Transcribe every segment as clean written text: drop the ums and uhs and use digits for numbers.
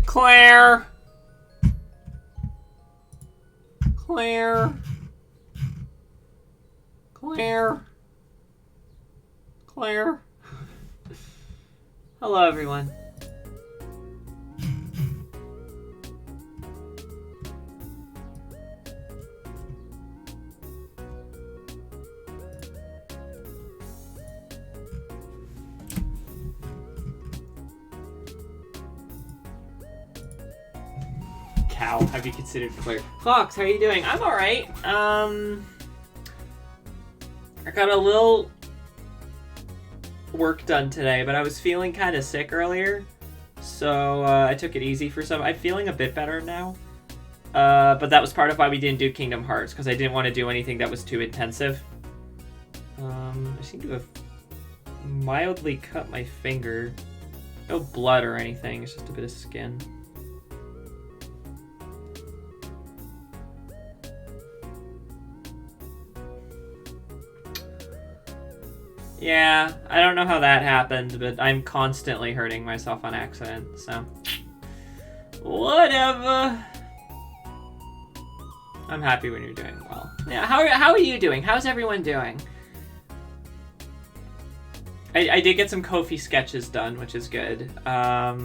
Claire! Claire! Claire! Claire! Hello, everyone. Cow, have you considered Claire? Fox, how are you doing? I'm alright. I got a little work done today, but I was feeling kind of sick earlier, so I took it easy for some. I'm feeling a bit better now, but that was part of why we didn't do Kingdom Hearts, because I didn't want to do anything that was too intensive. I seem to have mildly cut my finger. No blood or anything, it's just a bit of skin. Yeah, I don't know how that happened, but I'm constantly hurting myself on accident, so... Whatever. I'm happy when you're doing well. Yeah, how are you doing? How's everyone doing? I did get some Ko-fi sketches done, which is good. I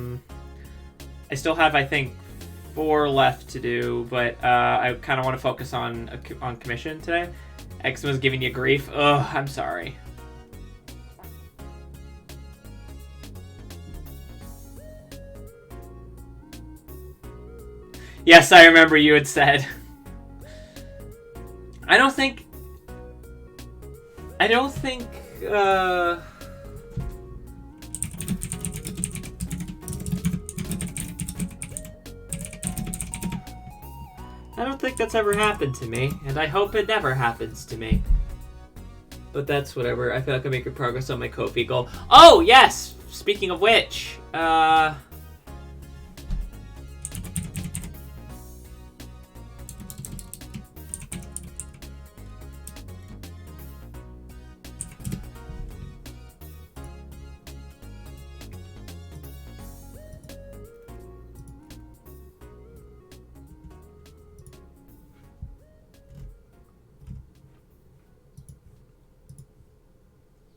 still have, I think, 4 left to do, but I kind of want to focus on commission today. Eczema's giving you grief. Ugh, I'm sorry. Yes, I remember you had said. I don't think, I don't think that's ever happened to me, and I hope it never happens to me. But that's whatever. I feel like I'm making progress on my Ko-fi goal. Oh, yes! Speaking of which,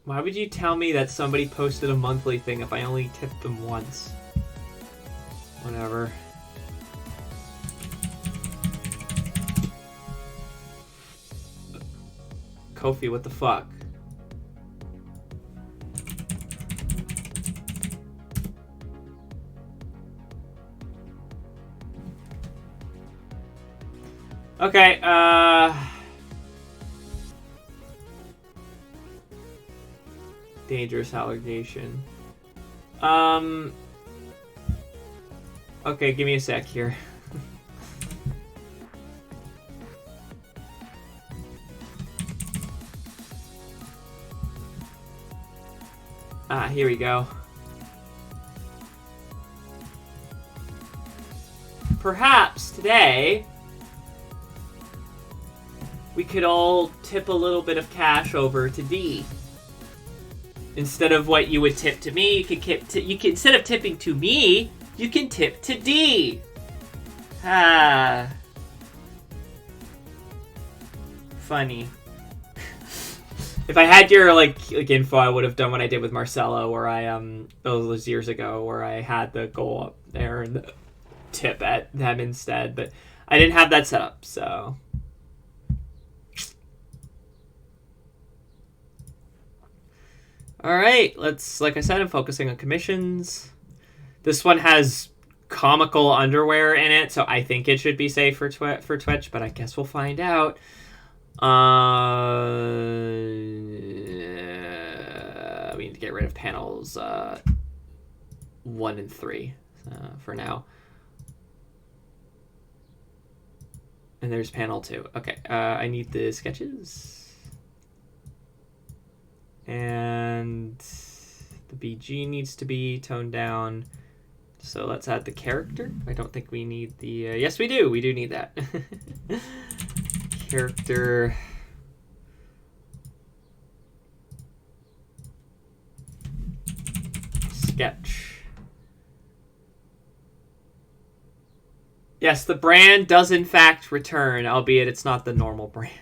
why would you tell me that somebody posted a monthly thing if I only tipped them once? Whatever. Ko-fi, what the fuck? Okay, dangerous allegation. Okay, give me a sec here. Here we go. Perhaps today we could all tip a little bit of cash over to D. Instead of what you would tip to me, you can instead of tipping to me, you can tip to D. Funny. If I had your like info, I would have done what I did with Marcelo, where I those years ago, where I had the goal up there and the tip at them instead, but I didn't have that set up, so. Alright, let's, like I said, I'm focusing on commissions. This one has comical underwear in it, so I think it should be safe for Twitch, but I guess we'll find out. We need to get rid of panels 1 and 3 for now. And there's panel 2. Okay, I need the sketches. And the BG needs to be toned down. So let's add the character. I don't think we need the... yes, we do. We do need that. Character... Sketch. Yes, the brand does in fact return, albeit it's not the normal brand.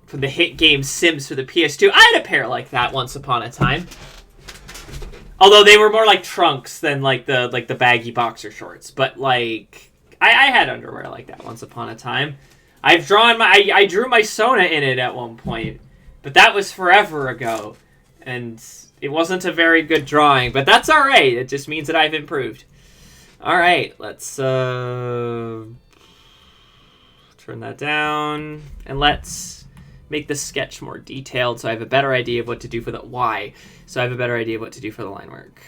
From the hit game Sims for the PS2. I had a pair like that once upon a time. Although they were more like trunks than like the baggy boxer shorts. But like I had underwear like that once upon a time. I've drawn I drew my Sona in it at one point. But that was forever ago. And it wasn't a very good drawing, but that's alright. It just means that I've improved. Alright, let's turn that down. And let's make the sketch more detailed so I have a better idea of what to do for the Y. So I have a better idea of what to do for the line work.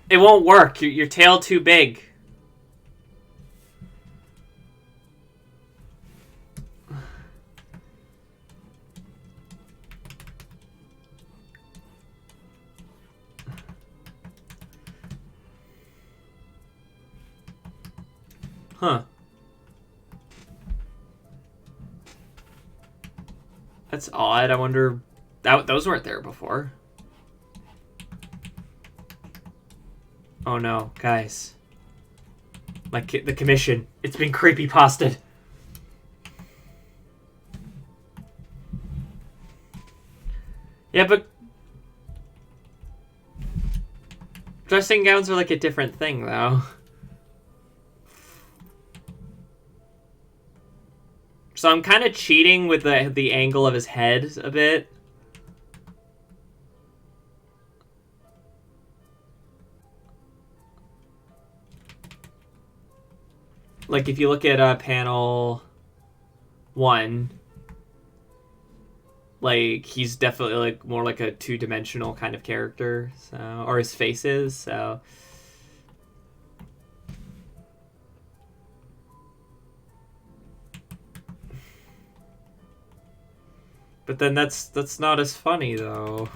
It won't work. Your tail too big. Huh. That's odd. I wonder... those weren't there before. Oh no, guys. The commission. It's been creepypasted. Yeah, but... dressing gowns are like a different thing, though. So I'm kind of cheating with the angle of his head a bit. Like if you look at panel 1, like he's definitely like more like a two-dimensional kind of character, so, or his face is, so. But then that's not as funny, though.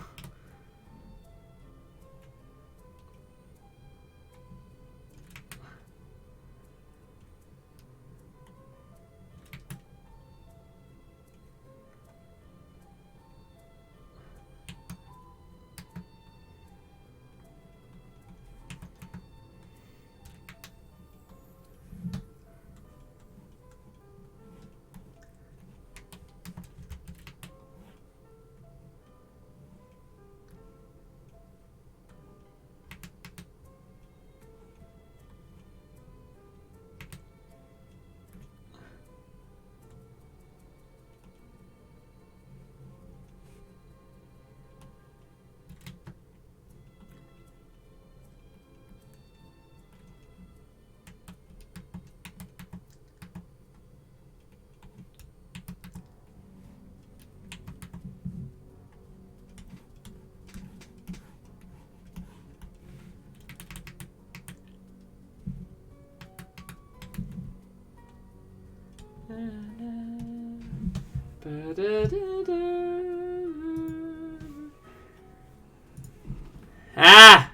Ah!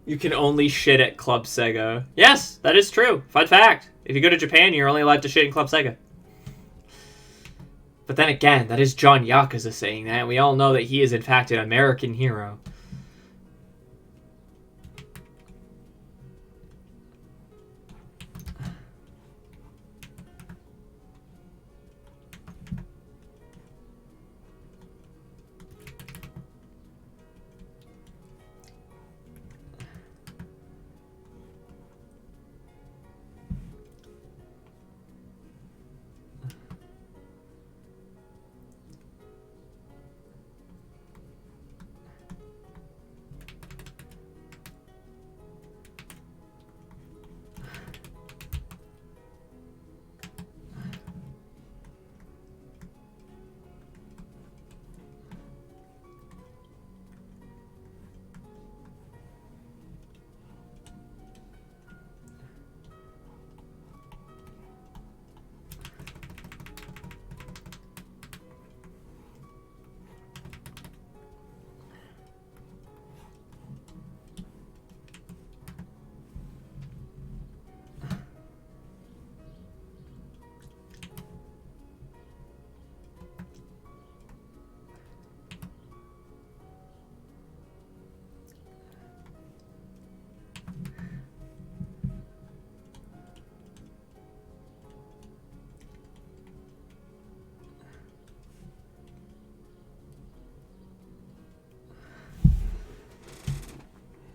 You can only shit at Club Sega. Yes, that is true. Fun fact. If you go to Japan, you're only allowed to shit in Club Sega. But then again, that is John Yakuza saying that, and we all know that he is in fact an American hero.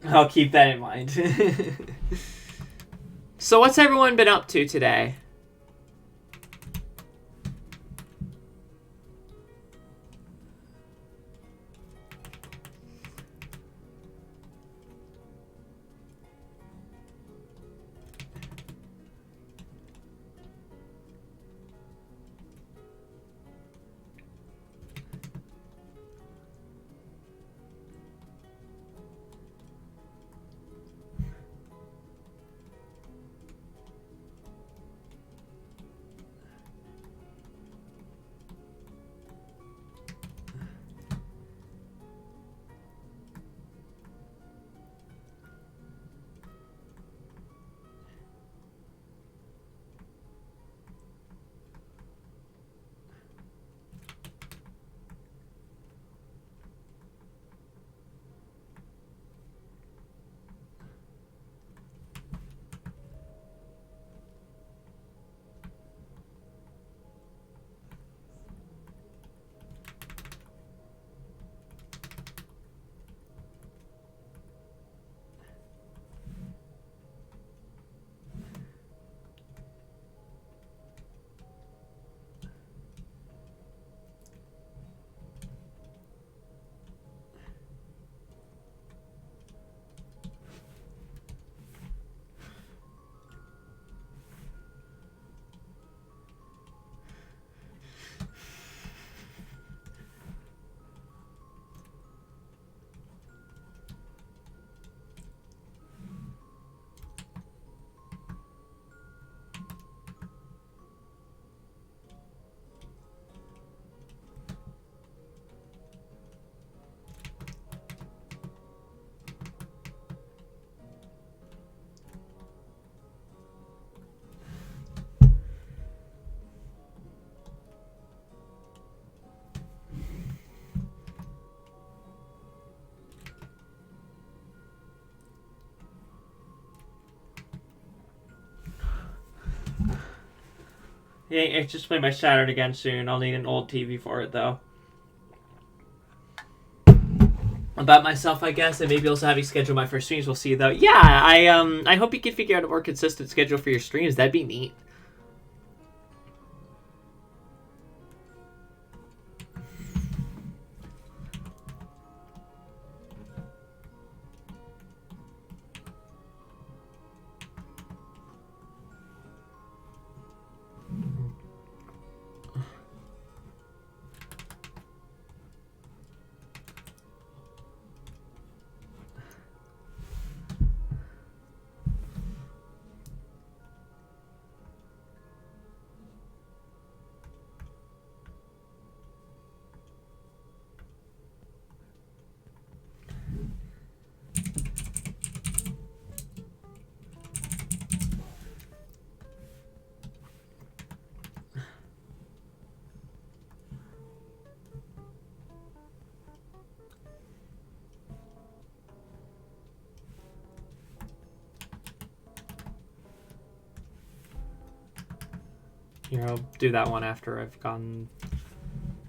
I'll keep that in mind. So what's everyone been up to today? Yeah, I just played my Shattered again soon. I'll need an old TV for it, though. About myself, I guess, and maybe also having scheduled my first streams. We'll see, though. Yeah, I hope you can figure out a more consistent schedule for your streams. That'd be neat. Here, I'll do that one after I've gotten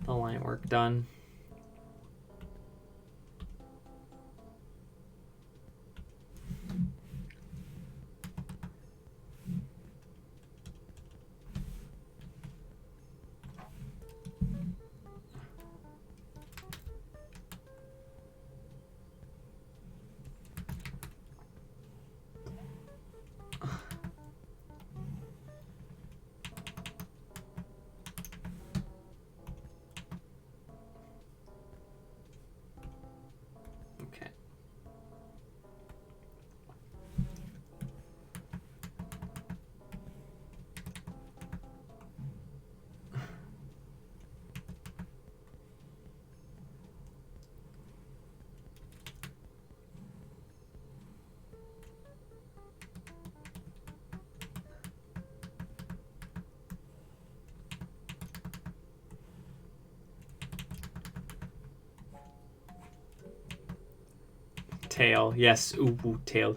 the line work done. Okay. Tail. Yes, ooh, tail.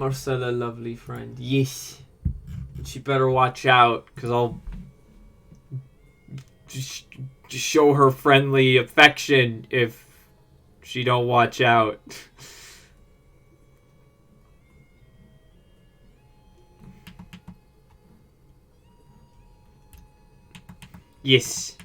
Marcella, lovely friend. Yes. She better watch out, because I'll just show her friendly affection if she don't watch out. Yes.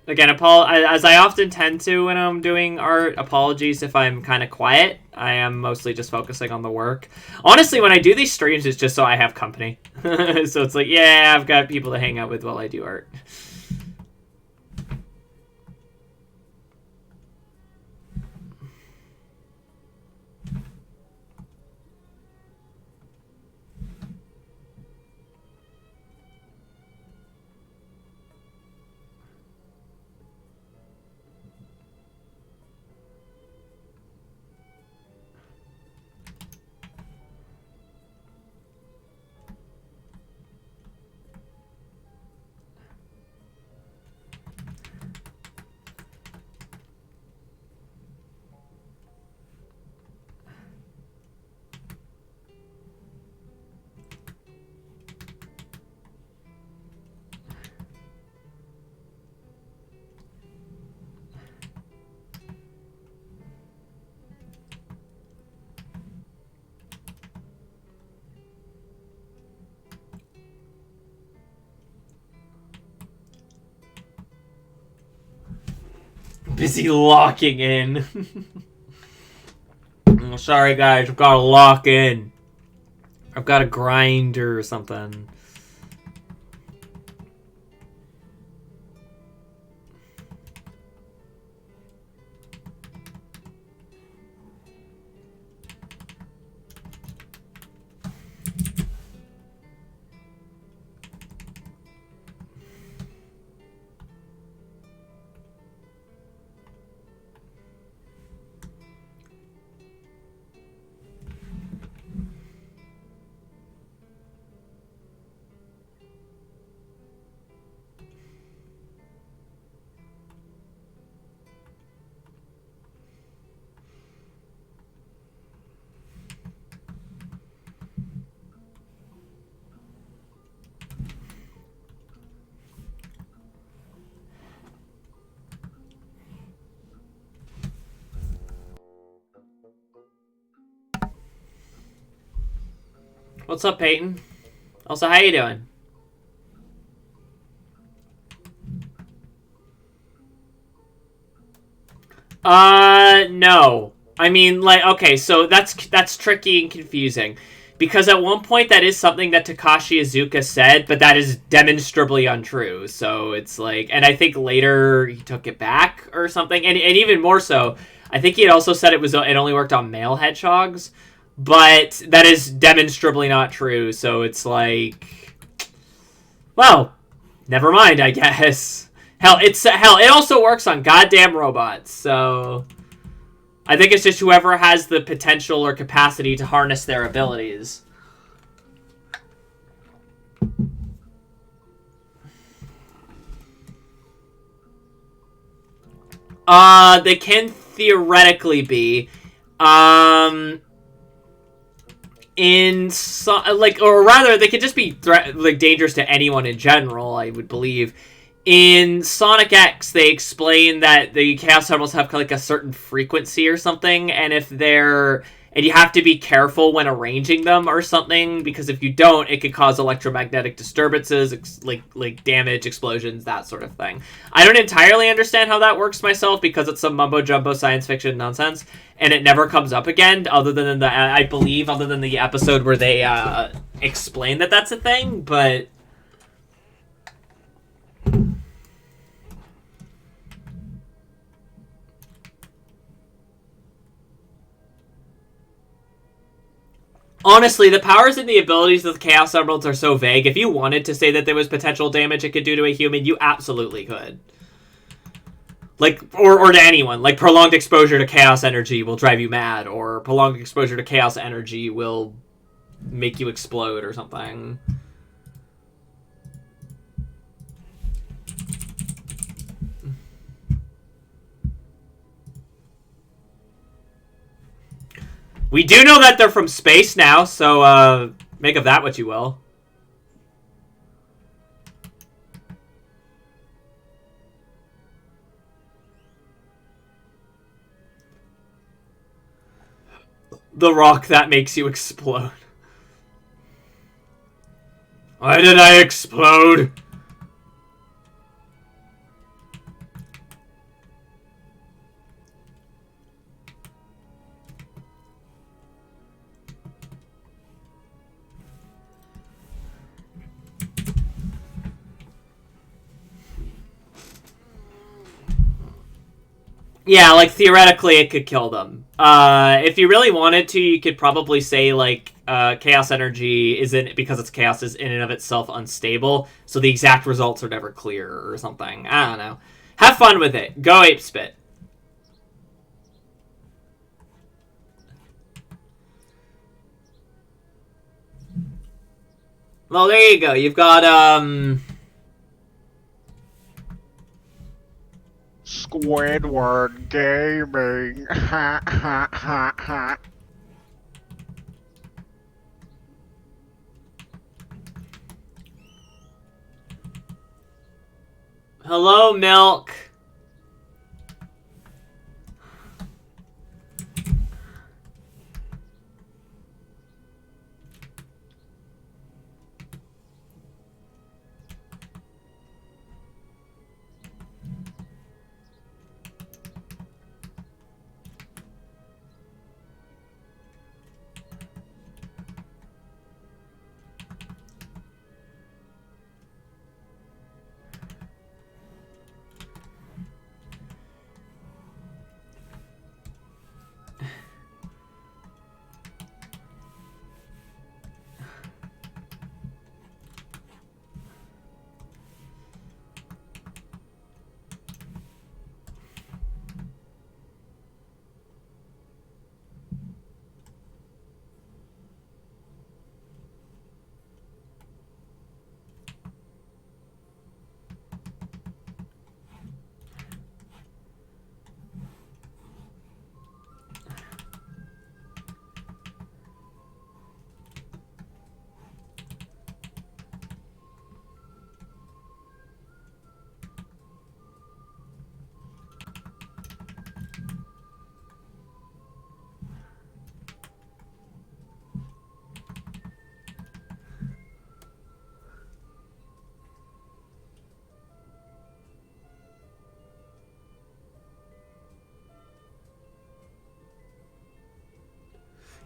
Again, as I often tend to when I'm doing art, apologies if I'm kind of quiet. I am mostly just focusing on the work. Honestly, when I do these streams, it's just so I have company. So it's like, yeah, I've got people to hang out with while I do art. Busy locking in. Oh, sorry, guys. I've got to lock in. I've got to grind or something. What's up, Peyton? Also, how you doing? No. I mean, like, okay, so that's tricky and confusing. Because at one point that is something that Takashi Iizuka said, but that is demonstrably untrue. So it's like, and I think later he took it back or something. And even more so, I think he had also said it only worked on male hedgehogs. But that is demonstrably not true. So it's like, well, never mind, I guess. Hell, it also works on goddamn robots. So I think it's just whoever has the potential or capacity to harness their abilities. They can theoretically be. Or rather, they could just be dangerous to anyone in general, I would believe. In Sonic X, they explain that the Chaos Emeralds have like a certain frequency or something, and you have to be careful when arranging them or something, because if you don't, it could cause electromagnetic disturbances, like damage, explosions, that sort of thing. I don't entirely understand how that works myself, because it's some mumbo-jumbo science fiction nonsense, and it never comes up again, other than the episode where they explain that that's a thing, but honestly, the powers and the abilities of the Chaos Emeralds are so vague. If you wanted to say that there was potential damage it could do to a human, you absolutely could. Like, or to anyone. Like, prolonged exposure to Chaos Energy will drive you mad, or prolonged exposure to Chaos Energy will make you explode or something. We do know that they're from space now, so make of that what you will. The rock that makes you explode. Why did I explode? Yeah, like, theoretically, it could kill them. If you really wanted to, you could probably say, like, chaos energy isn't, because it's chaos, is in and of itself unstable, so the exact results are never clear or something. I don't know. Have fun with it. Go ape spit. Well, there you go. You've got, Squidward Gaming. Ha ha ha ha. hello, Milk.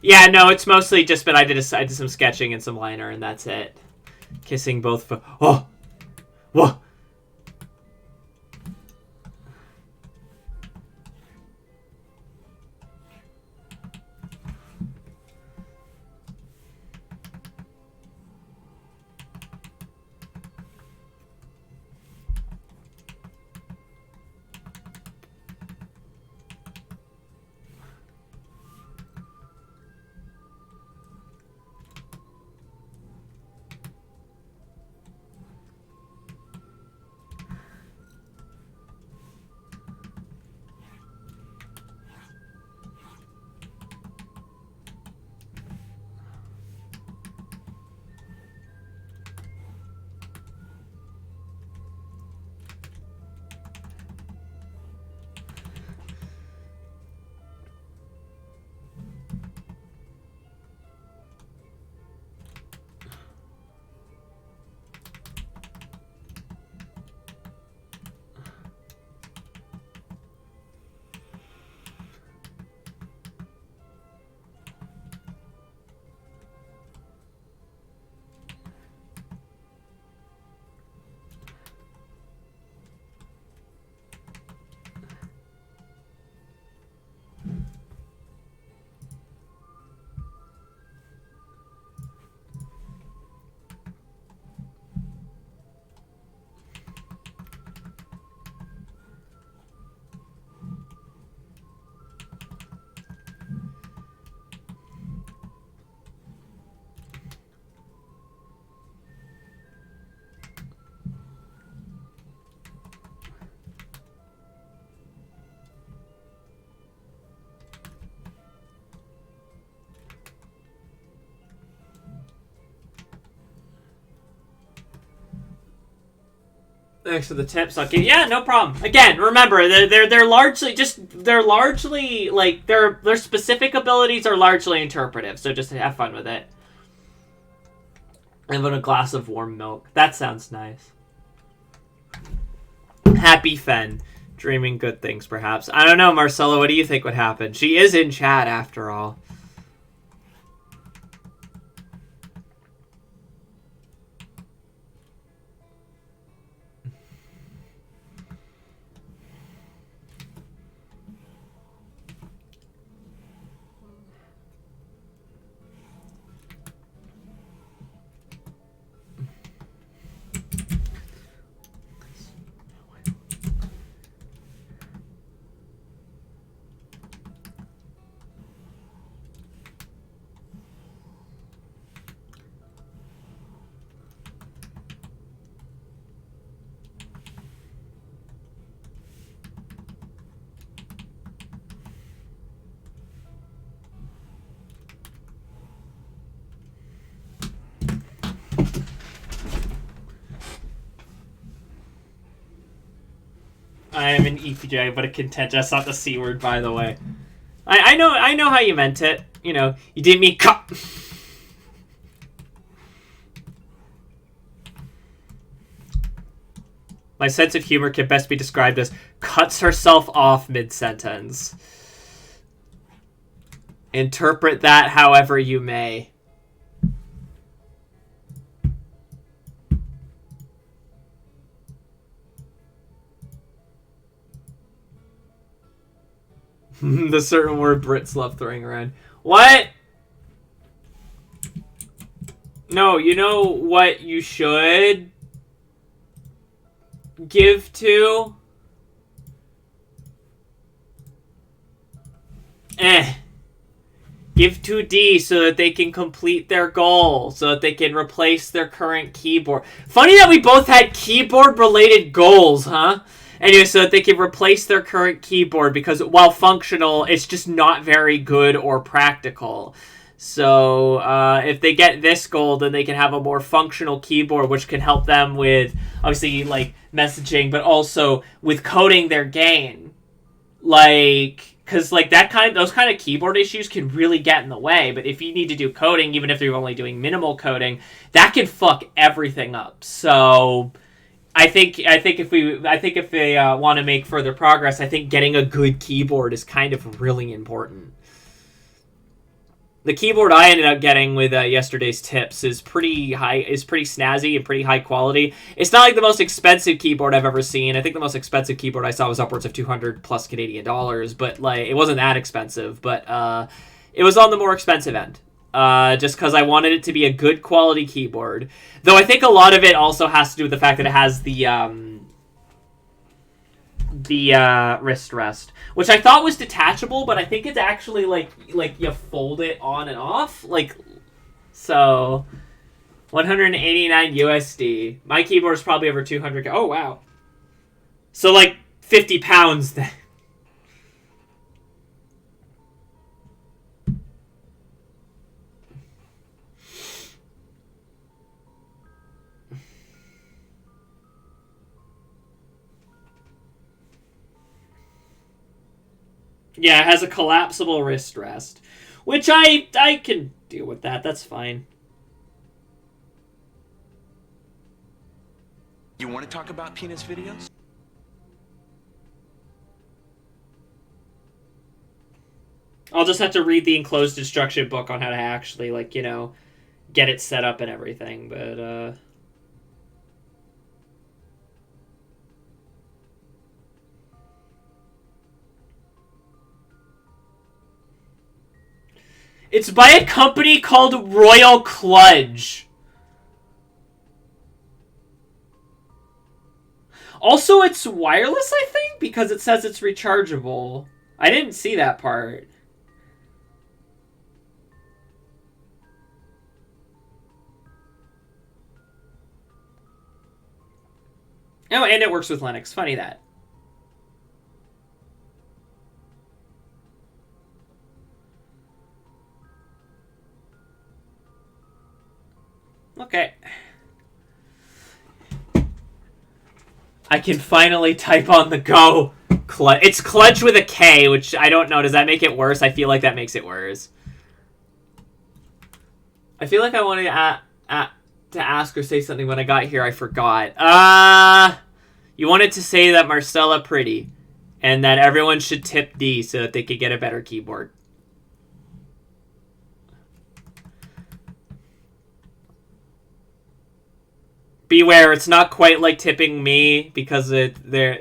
Yeah, no, it's mostly just been I did some sketching and some liner, and that's it. Kissing both. Oh, whoa. Thanks for the tips. Okay, yeah, no problem. Again, remember they're largely like their specific abilities are largely interpretive. So just have fun with it. And with a glass of warm milk. That sounds nice. Happy Fen. Dreaming good things, perhaps. I don't know, Marcella, what do you think would happen? She is in chat, after all. I am an EPJ, but a content. That's not the C word, by the way. I know how you meant it. You know, you didn't mean cut. My sense of humor can best be described as cuts herself off mid-sentence. Interpret that however you may. The certain word Brits love throwing around. What? No, you know what you should give to? Give to D so that they can complete their goal, so that they can replace their current keyboard. Funny that we both had keyboard-related goals, huh? Anyway, so that they can replace their current keyboard, because while functional, it's just not very good or practical. So if they get this goal, then they can have a more functional keyboard, which can help them with, obviously, like, messaging, but also with coding their game. Like, because like those kind of keyboard issues can really get in the way. But if you need to do coding, even if you're only doing minimal coding, that can fuck everything up. So I think if they want to make further progress, I think getting a good keyboard is kind of really important. The keyboard I ended up getting with yesterday's tips is pretty snazzy and pretty high quality. It's not like the most expensive keyboard I've ever seen. I think the most expensive keyboard I saw was upwards of 200 plus Canadian dollars, but like it wasn't that expensive. But it was on the more expensive end, just because I wanted it to be a good quality keyboard. Though I think a lot of it also has to do with the fact that it has the wrist rest, which I thought was detachable, but I think it's actually like you fold it on and off, like so. 189 USD. My keyboard is probably over 200. Oh wow. So like 50 pounds then. Yeah, it has a collapsible wrist rest, which I can deal with that. That's fine. You want to talk about penis videos? I'll just have to read the enclosed instruction book on how to actually, like, you know, get it set up and everything, but, It's by a company called Royal Kludge. Also, it's wireless, I think, because it says it's rechargeable. I didn't see that part. Oh, and it works with Linux. Funny that. Okay. I can finally type on the go. It's clutch with a K, which I don't know. Does that make it worse? I feel like that makes it worse. I feel like I wanted to ask or say something when I got here. I forgot. You wanted to say that Marcella pretty, and that everyone should tip D so that they could get a better keyboard. Beware, it's not quite like tipping me because they're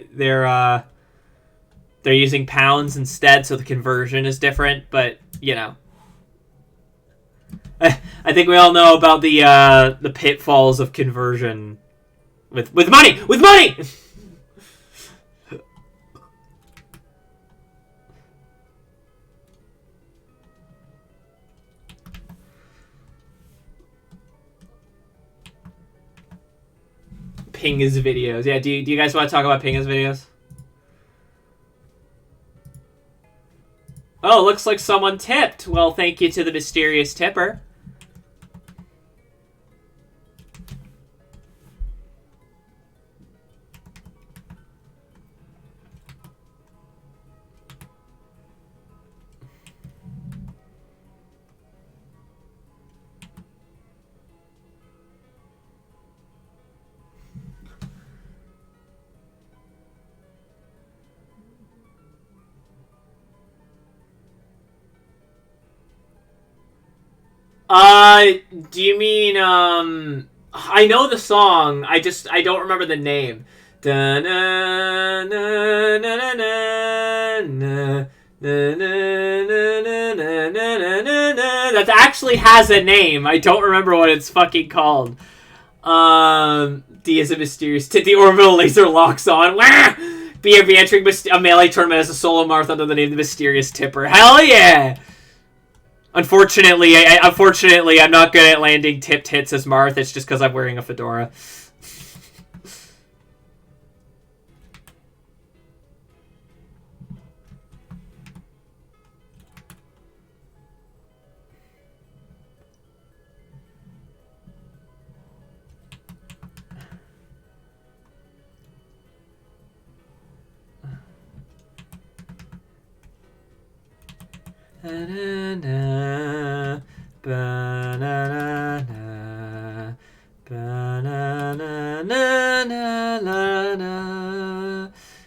using pounds instead, so the conversion is different. But you know, I think we all know about the pitfalls of conversion with money. With money. Pinga's videos. Yeah, do you guys want to talk about Pinga's videos? Oh, looks like someone tipped. Well, thank you to the mysterious tipper. Do you mean, I know the song, I don't remember the name. That actually has a name. I don't remember what it's fucking called. D is a mysterious tip. The orbital laser locks on. BRB entering a melee tournament as a solo Marth under the name The Mysterious Tipper. Hell yeah! Unfortunately, I'm not good at landing tipped hits as Marth. It's just because I'm wearing a fedora.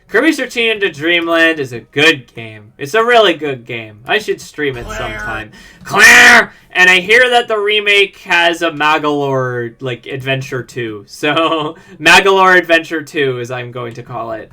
Kirby's Return into Dreamland is a good game. It's a really good game. I should stream it sometime. Claire! And I hear that the remake has a Magalore, like, Adventure 2. So, Magalore Adventure 2, as I'm going to call it.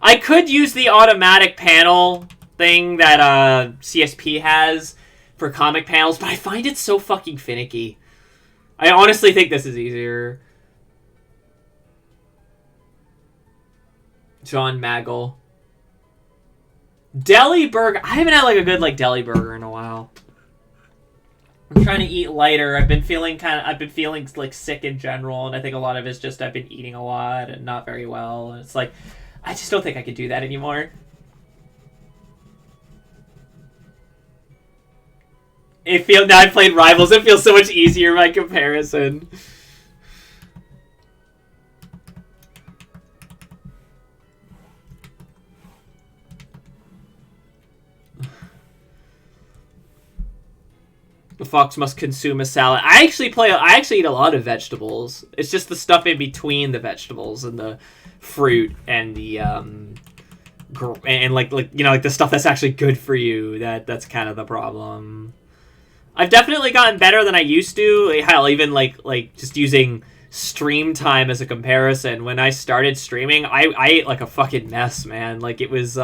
I could use the automatic panel thing that CSP has for comic panels, but I find it so fucking finicky. I honestly think this is easier. John Maggle. Deli burger. I haven't had like a good like deli burger in a while. I'm trying to eat lighter. I've been feeling like sick in general, and I think a lot of it's just I've been eating a lot and not very well. And it's like I just don't think I could do that anymore. Now I've played Rivals, it feels so much easier by comparison. The fox must consume a salad. I actually eat a lot of vegetables. It's just the stuff in between the vegetables and the fruit and the and like you know, like the stuff that's actually good for you. That's kind of the problem. I've definitely gotten better than I used to. Hell, even like just using stream time as a comparison. When I started streaming, I ate like a fucking mess, man. Like it was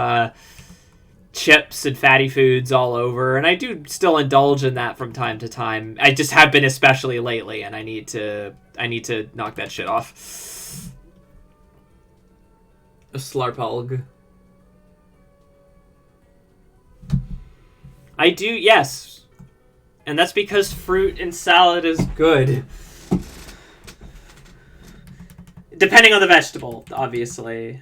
chips and fatty foods all over, and I do still indulge in that from time to time. I just have been especially lately, and I need to knock that shit off. A Slarpulg. I do, yes. And that's because fruit and salad is good. Depending on the vegetable, obviously.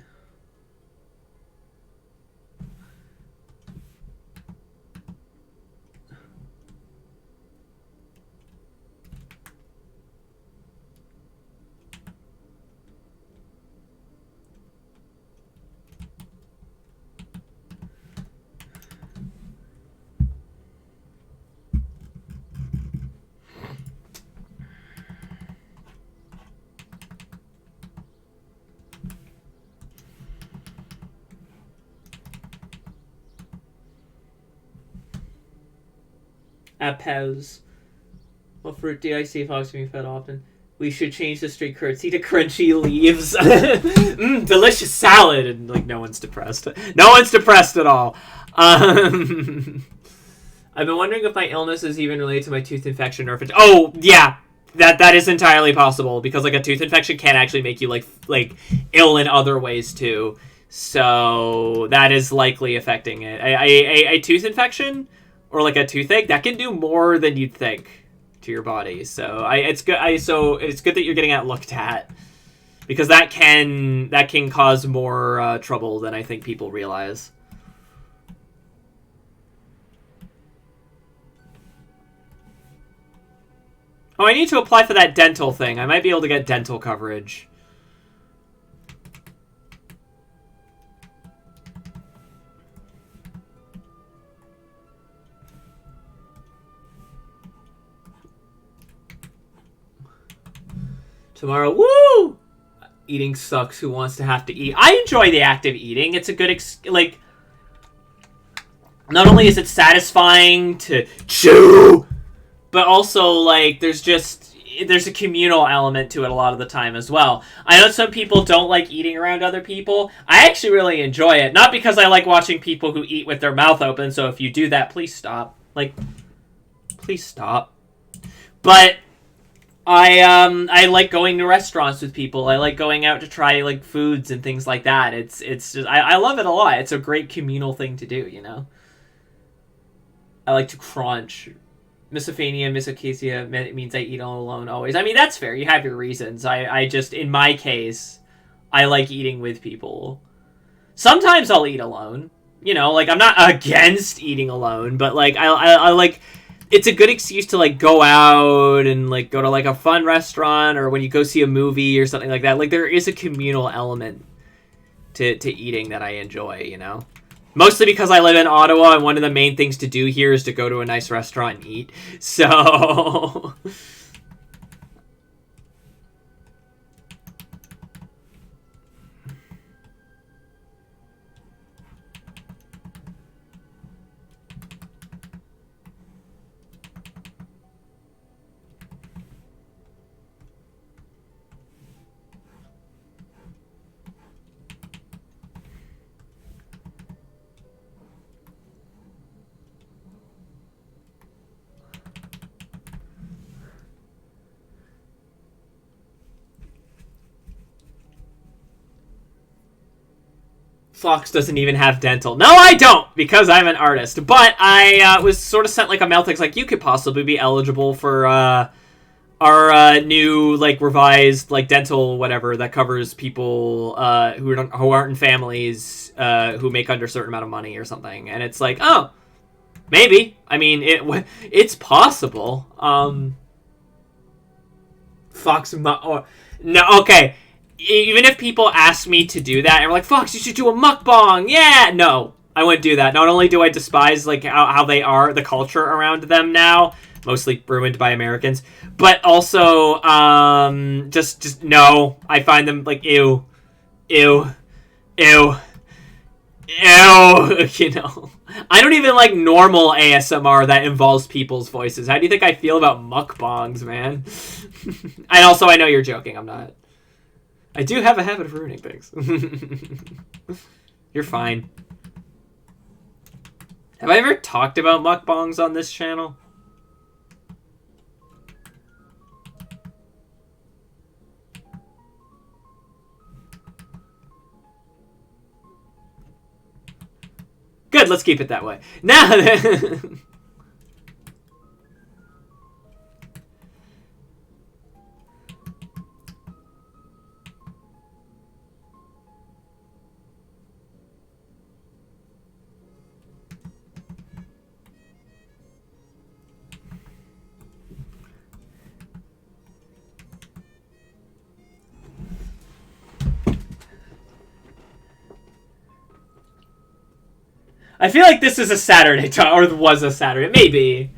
Appels. What fruit do I see Fox being fed often? We should change the street currency to crunchy leaves. Delicious salad. And, like, no one's depressed. No one's depressed at all. I've been wondering if my illness is even related to my tooth infection or if it's... Oh, yeah. That is entirely possible. Because, like, a tooth infection can actually make you, like ill in other ways, too. So, that is likely affecting it. A tooth infection... or like a toothache, that can do more than you'd think to your body. So it's good. So it's good that you're getting that looked at, because that can cause more trouble than I think people realize. Oh, I need to apply for that dental thing. I might be able to get dental coverage. Tomorrow, woo! Eating sucks. Who wants to have to eat? I enjoy the act of eating. It's a good, like... Not only is it satisfying to chew, but also, like, there's a communal element to it a lot of the time as well. I know some people don't like eating around other people. I actually really enjoy it. Not because I like watching people who eat with their mouth open, so if you do that, please stop. Like, please stop. But... I like going to restaurants with people. I like going out to try, like, foods and things like that. It's just, I love it a lot. It's a great communal thing to do, you know? I like to crunch. Misophania, misocasia means I eat all alone always. I mean, that's fair. You have your reasons. I just, in my case, I like eating with people. Sometimes I'll eat alone. You know, like, I'm not against eating alone, but, like, I like... It's a good excuse to, like, go out and, like, go to, like, a fun restaurant, or when you go see a movie or something like that. Like, there is a communal element to eating that I enjoy, you know? Mostly because I live in Ottawa, and one of the main things to do here is to go to a nice restaurant and eat. So... Fox doesn't even have dental. No, I don't, because I'm an artist. But I was sort of sent, like, a mail text, like, you could possibly be eligible for our new, like, revised, like, dental whatever that covers people who aren't in families who make under a certain amount of money or something. And it's like, oh, maybe. I mean, it's possible. Fox... no, okay. Even if people ask me to do that, and we're like, Fox, you should do a mukbang, yeah! No, I wouldn't do that. Not only do I despise, like, how they are, the culture around them now, mostly ruined by Americans, but also, just no. I find them, like, ew, you know. I don't even like normal ASMR that involves people's voices. How do you think I feel about mukbangs, man? And also, I know you're joking, I'm not. I do have a habit of ruining things. You're fine. Have I ever talked about mukbangs on this channel? Good, let's keep it that way. Now I feel like this is a Saturday or was a Saturday. Maybe.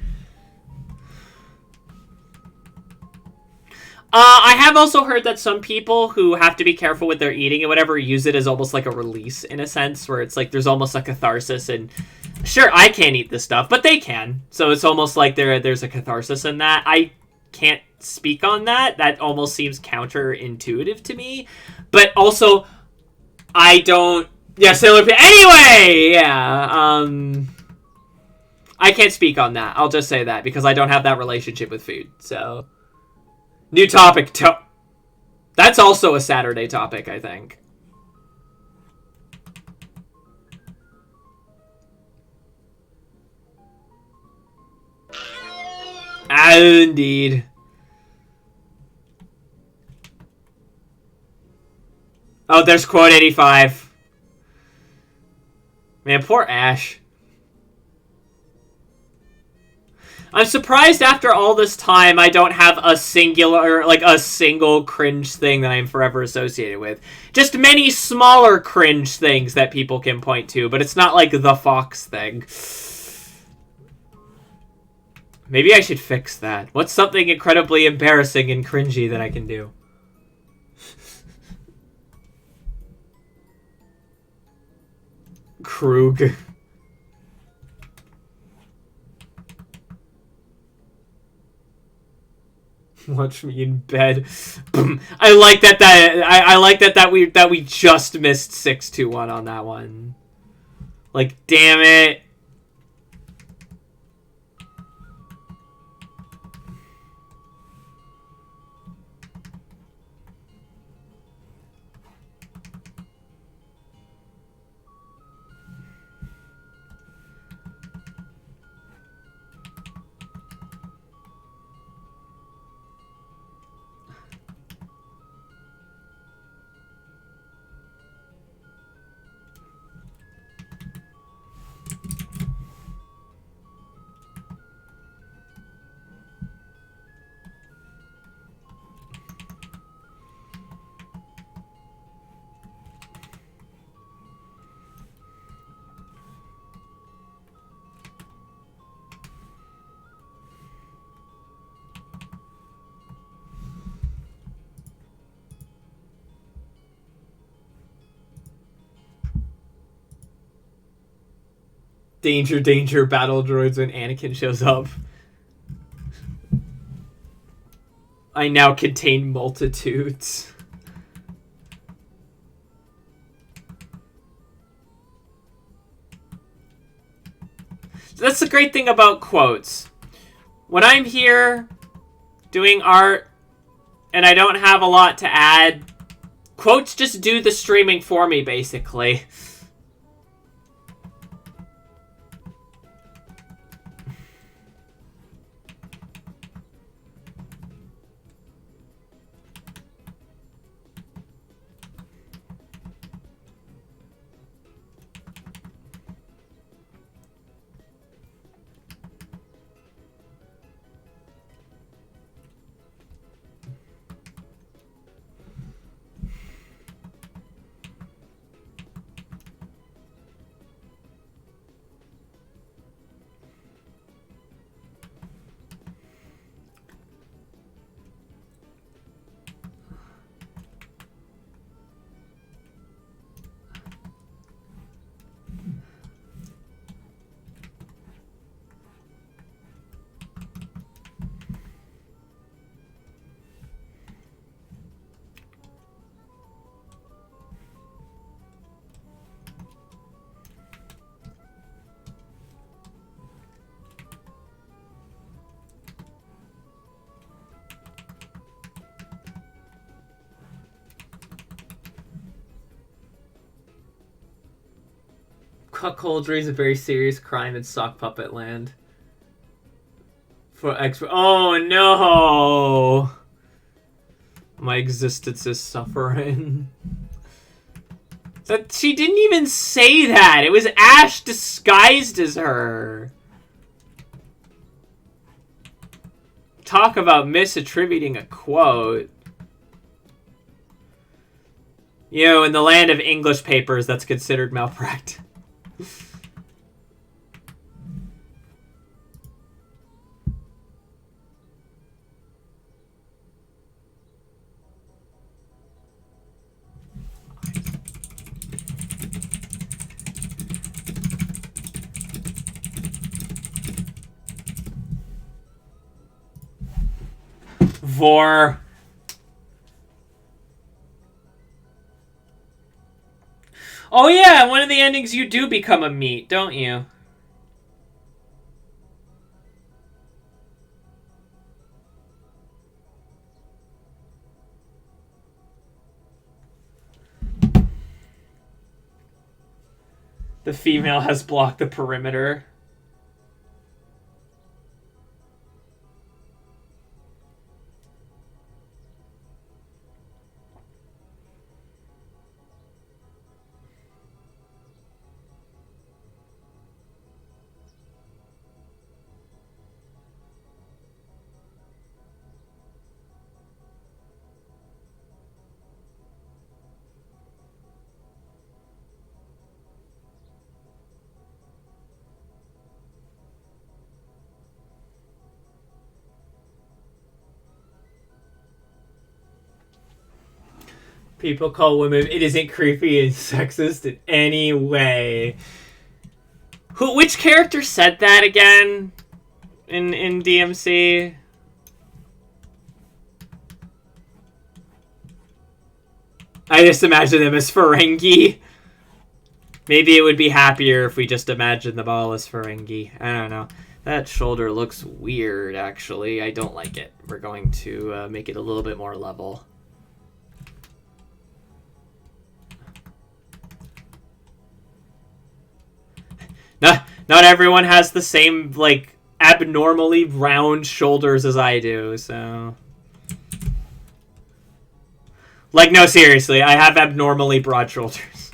I have also heard that some people who have to be careful with their eating and whatever use it as almost like a release in a sense, where it's like there's almost a catharsis. And sure, I can't eat this stuff, but they can. So it's almost like there's a catharsis in that. I can't speak on that. That almost seems counterintuitive to me. But also, I don't... Yeah, Sailor... Anyway! Yeah, I can't speak on that. I'll just say that, because I don't have that relationship with food, so... New topic. That's also a Saturday topic, I think. Indeed. Oh, there's quote 85. Man, poor Ash. I'm surprised after all this time I don't have a single cringe thing that I'm forever associated with. Just many smaller cringe things that people can point to, but it's not like the Fox thing. Maybe I should fix that. What's something incredibly embarrassing and cringy that I can do? Krug. Watch me in bed. I like that. I like that we just missed 621 on that one. Like, damn it. Danger, danger, battle droids when Anakin shows up. I now contain multitudes. That's the great thing about quotes. When I'm here doing art and I don't have a lot to add, quotes just do the streaming for me, basically. Cuckoldry is a very serious crime in sock puppet land. Oh no! My existence is suffering. That she didn't even say that. It was Ash disguised as her. Talk about misattributing a quote. You know, in the land of English papers, that's considered malpractice. Vor. Oh yeah, one of the endings you do become a meat, don't you? The female has blocked the perimeter. People call women. It isn't creepy and sexist in any way. Which character said that again? In DMC? I just imagine them as Ferengi. Maybe it would be happier if we just imagined them all as Ferengi. I don't know. That shoulder looks weird, actually. I don't like it. We're going to make it a little bit more level. Not everyone has the same, like, abnormally round shoulders as I do, so... Like, no, seriously, I have abnormally broad shoulders.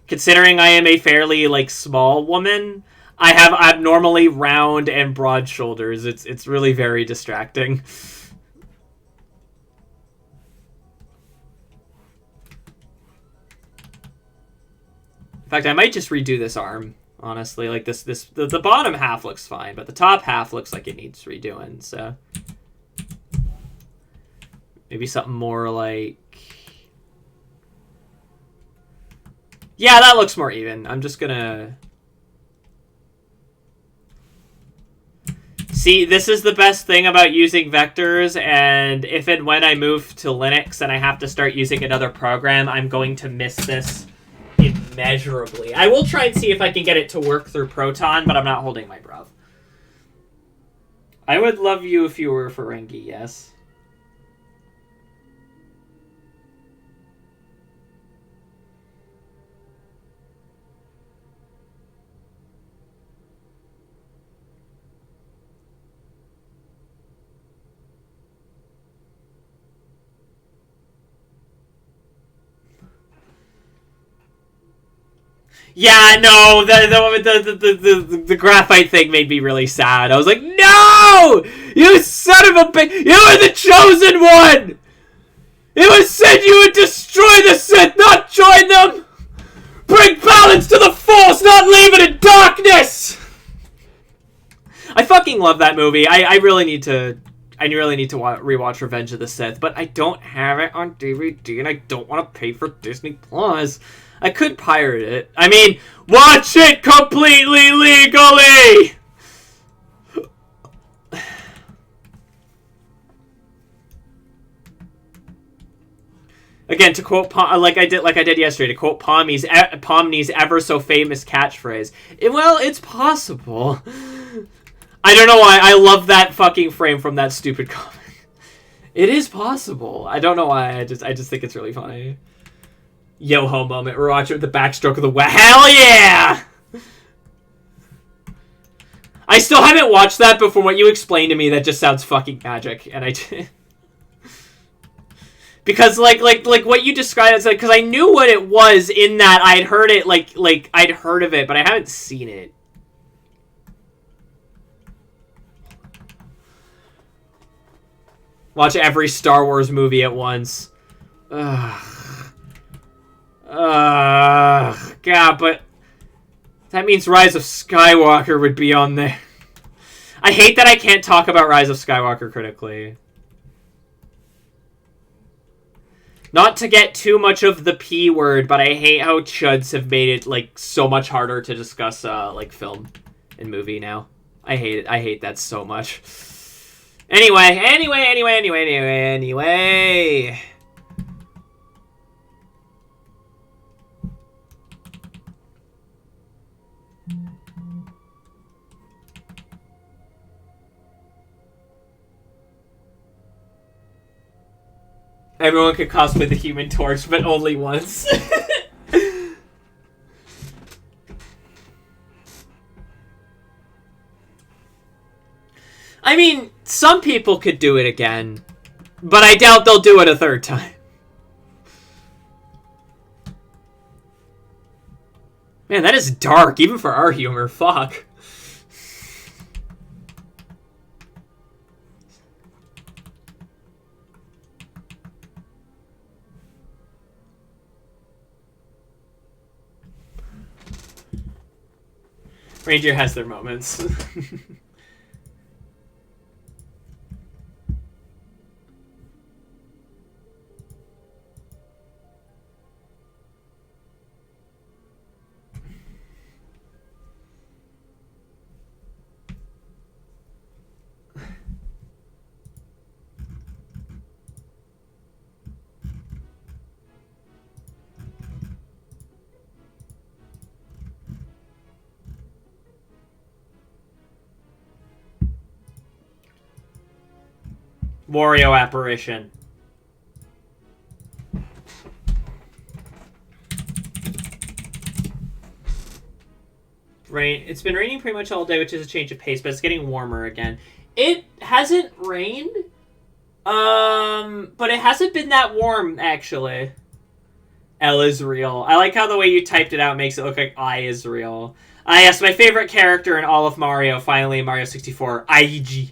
Considering I am a fairly, like, small woman, I have abnormally round and broad shoulders. It's really very distracting. In fact, I might just redo this arm. Honestly, like the bottom half looks fine, but the top half looks like it needs redoing, so maybe something more like, yeah, that looks more even. I'm just gonna see, this is the best thing about using vectors, and if and when I move to Linux and I have to start using another program, I'm going to miss this immeasurably. I will try and see if I can get it to work through Proton, but I'm not holding my breath. I would love you if you were Ferengi, yes. Yeah, no, the graphite thing made me really sad. I was like, no! You son of a bitch! You are the chosen one! It was said you would destroy the Sith, not join them! Bring balance to the Force, not leave it in darkness! I fucking love that movie. I really need to rewatch Revenge of the Sith, but I don't have it on DVD, and I don't want to pay for Disney Plus. I could pirate it. I mean, watch it completely legally! Again, to quote like I did yesterday, to quote Pomni's ever so famous catchphrase. Well, it's possible. I don't know why I love that fucking frame from that stupid comic. It is possible. I don't know why. I just think it's really funny. Yo-ho moment. We're watching with the backstroke of the hell yeah! I still haven't watched that, but from what you explained to me, that just sounds fucking magic, and I did. Because like what you described, it's like, because I knew what it was in that I'd heard it, like I'd heard of it, but I haven't seen it. Watch every Star Wars movie at once. Ugh. God, but that means Rise of Skywalker would be on there. I hate that I can't talk about Rise of Skywalker critically. Not to get too much of the P word, but I hate how chuds have made it, like, so much harder to discuss, like, film and movie now. I hate it. I hate that so much. Anyway. Everyone could cosplay the Human Torch, but only once. I mean, some people could do it again, but I doubt they'll do it a third time. Man, that is dark, even for our humor. Fuck. Ranger has their moments. Wario apparition. Rain. It's been raining pretty much all day, which is a change of pace, but it's getting warmer again. It hasn't rained, but it hasn't been that warm, actually. L is real. I like how the way you typed it out makes it look like I is real. Yes, my favorite character in all of Mario, finally in Mario 64, Aiji.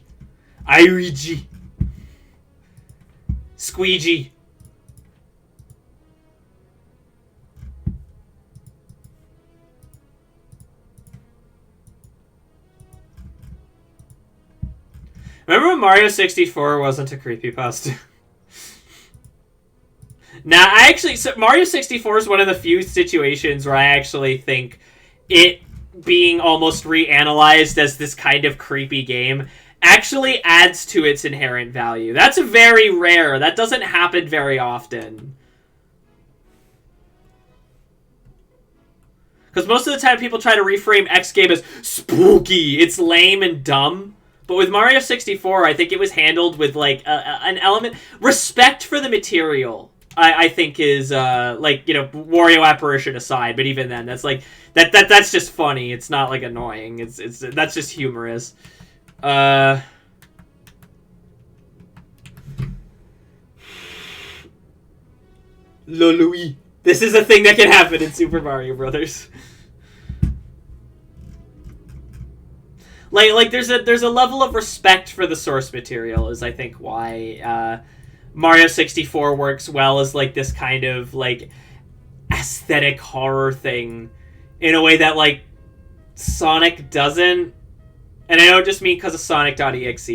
Aiji. Squeegee. Remember when Mario 64 wasn't a creepypasta? Now, Mario 64 is one of the few situations where I actually think it being almost reanalyzed as this kind of creepy game actually adds to its inherent value. That's very rare. That doesn't happen very often. Because most of the time people try to reframe X game as spooky. It's lame and dumb. But with Mario 64, I think it was handled with, like, an element... Respect for the material, I think, is, like, you know, Wario apparition aside. But even then, that's, like... That's just funny. It's not, like, annoying. That's just humorous. Louis. This is a thing that can happen in Super Mario Brothers. Like there's a level of respect for the source material is I think why Mario 64 works well as like this kind of like aesthetic horror thing in a way that like Sonic doesn't. And I don't just mean because of Sonic.exe.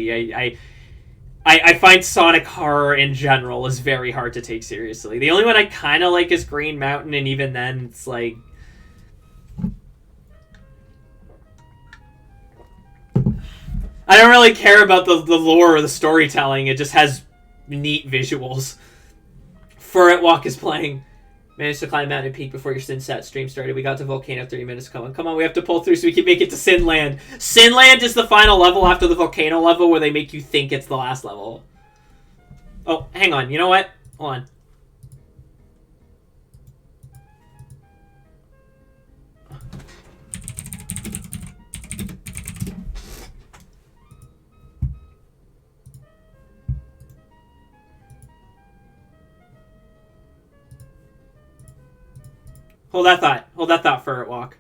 I find Sonic horror in general is very hard to take seriously. The only one I kind of like is Green Mountain, and even then, it's like... I don't really care about the lore or the storytelling. It just has neat visuals. Furret Walk is playing. Managed to climb Mountain Peak before your Sinsat stream started. We got to Volcano 30 minutes. Come on, we have to pull through so we can make it to Sinland. Sinland is the final level after the Volcano level where they make you think it's the last level. Oh, hang on. You know what? Hold on. Hold that thought. Hold that thought, Furret Walk.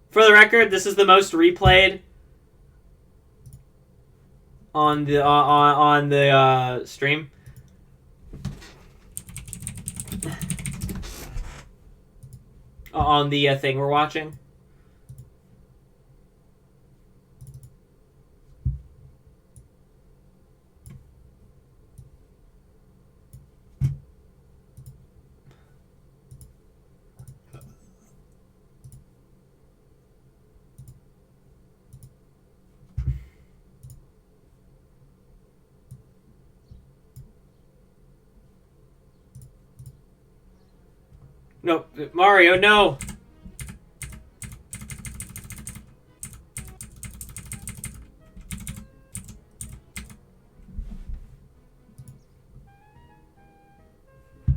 For the record, this is the most replayed on the stream. On the thing we're watching. No, Mario, no!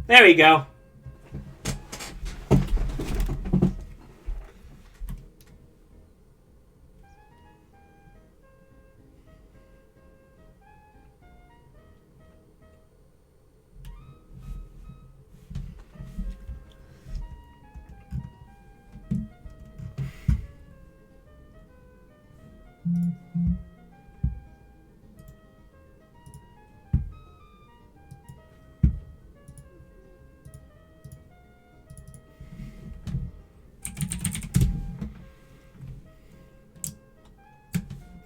There we go.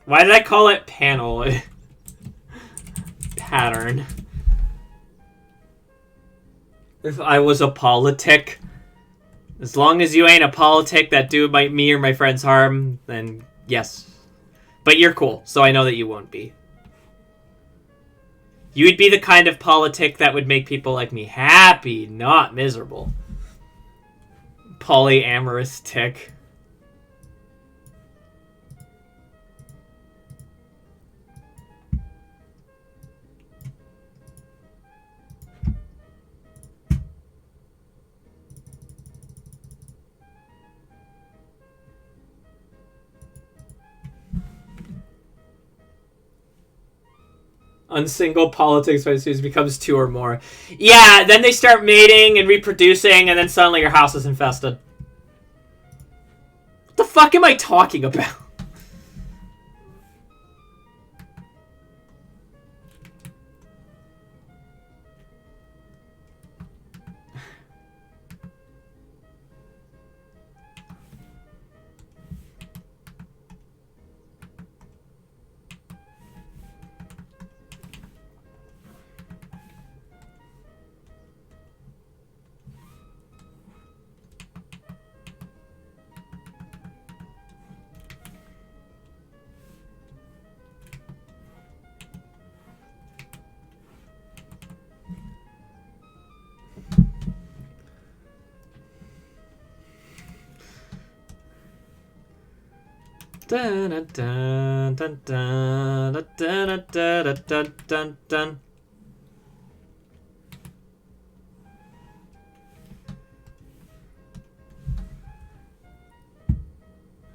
Why did I call it panel? Pattern. If I was a politic, as long as you ain't a politic that do me or my friends harm, then yes. But you're cool, so I know that you won't be. You would be the kind of politic that would make people like me happy, not miserable. Polyamorous tick. Unsingle politics becomes 2 or more. Yeah, then they start mating and reproducing, and then suddenly your house is infested. What the fuck am I talking about? Dun, dun, dun, dun, dun, dun, dun, dun, dun, dun.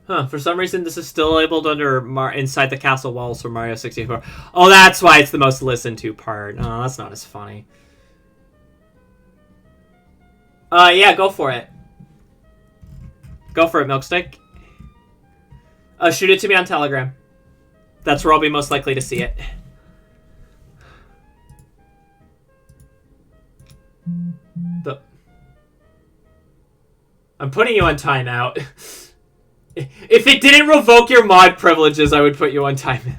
Huh, for some reason this is still labeled under inside the castle walls for Mario 64. Oh, that's why it's the most listened to part. Oh, that's not as funny. Yeah, go for it. Go for it, Milkstick. Shoot it to me on Telegram. That's where I'll be most likely to see it. I'm putting you on timeout. If it didn't revoke your mod privileges, I would put you on timeout.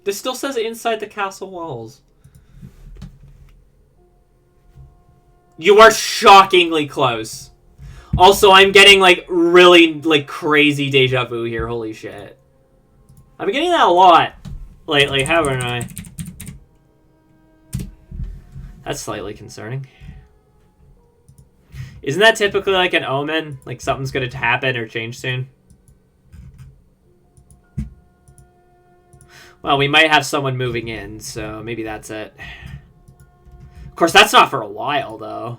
This still says inside the castle walls. You are shockingly close. Also, I'm getting, like, really, like, crazy deja vu here. Holy shit. I've been getting that a lot lately, haven't I? That's slightly concerning. Isn't that typically like an omen? Like something's gonna happen or change soon? Well, we might have someone moving in, so maybe that's it. Of course, that's not for a while, though.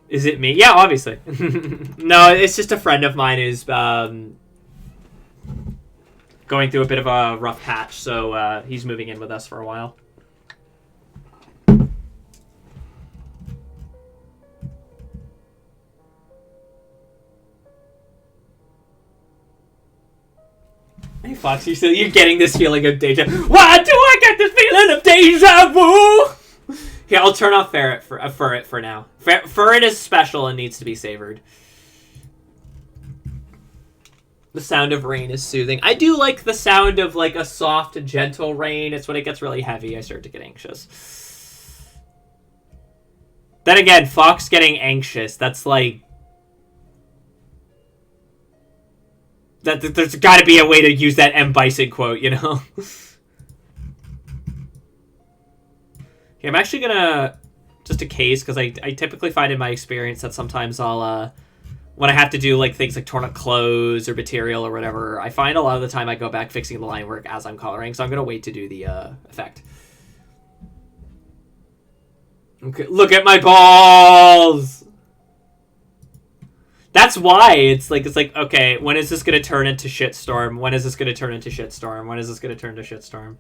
Is it me? Yeah, obviously. No, it's just a friend of mine who's going through a bit of a rough patch, so he's moving in with us for a while. Hey, Fox, you're getting this feeling of deja. Why do I get this feeling of deja vu? Okay, I'll turn off ferret for now. Ferret is special and needs to be savored. The sound of rain is soothing. I do like the sound of like a soft, gentle rain. It's when it gets really heavy I start to get anxious. Then again, Fox getting anxious. That's like... There's got to be a way to use that M. Bison quote, you know? Okay, I'm actually gonna... Just a case, because I typically find in my experience that sometimes I'll... when I have to do like things like torn up clothes or material or whatever, I find a lot of the time I go back fixing the line work as I'm coloring, so I'm going to wait to do the effect. Okay, look at my balls! That's why it's like, okay, when is this going to turn into shitstorm? When is this going to turn into shitstorm? When is this going to turn to shitstorm?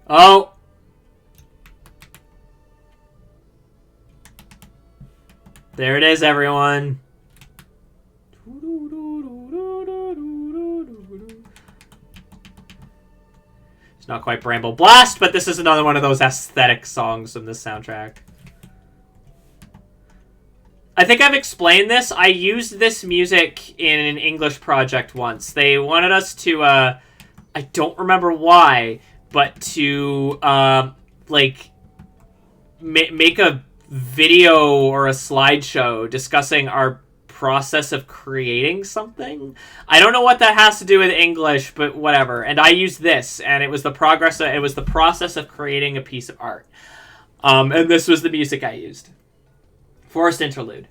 Oh! There it is, everyone. It's not quite Bramble Blast, but this is another one of those aesthetic songs from this soundtrack. I think I've explained this. I used this music in an English project once. They wanted us to, I don't remember why, but to, like, make a video or a slideshow discussing our process of creating something. I don't know what that has to do with English, but whatever. And I used this, and it was the process of creating a piece of art. And this was the music I used. Forest interlude.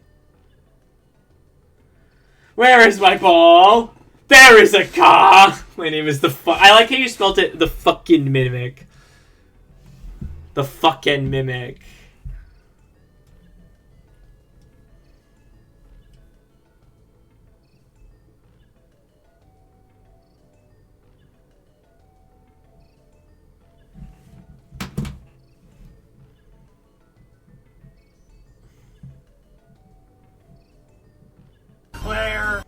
Where is my ball? There is a car! My name is I like how you spelled it, the fucking mimic. The fucking mimic. Claire!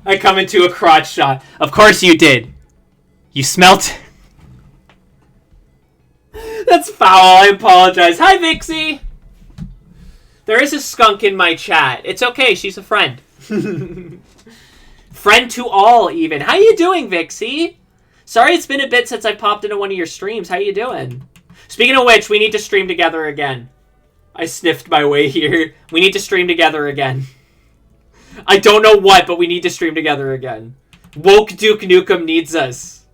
I come into a crotch shot. Of course you did. You smelt it. That's foul. I apologize. Hi, Vixie. There is a skunk in my chat. It's okay. She's a friend. Friend to all, even. How you doing, Vixie? Sorry it's been a bit since I popped into one of your streams. How you doing? Speaking of which, we need to stream together again. I sniffed my way here. We need to stream together again. I don't know what, but we need to stream together again. Woke Duke Nukem needs us.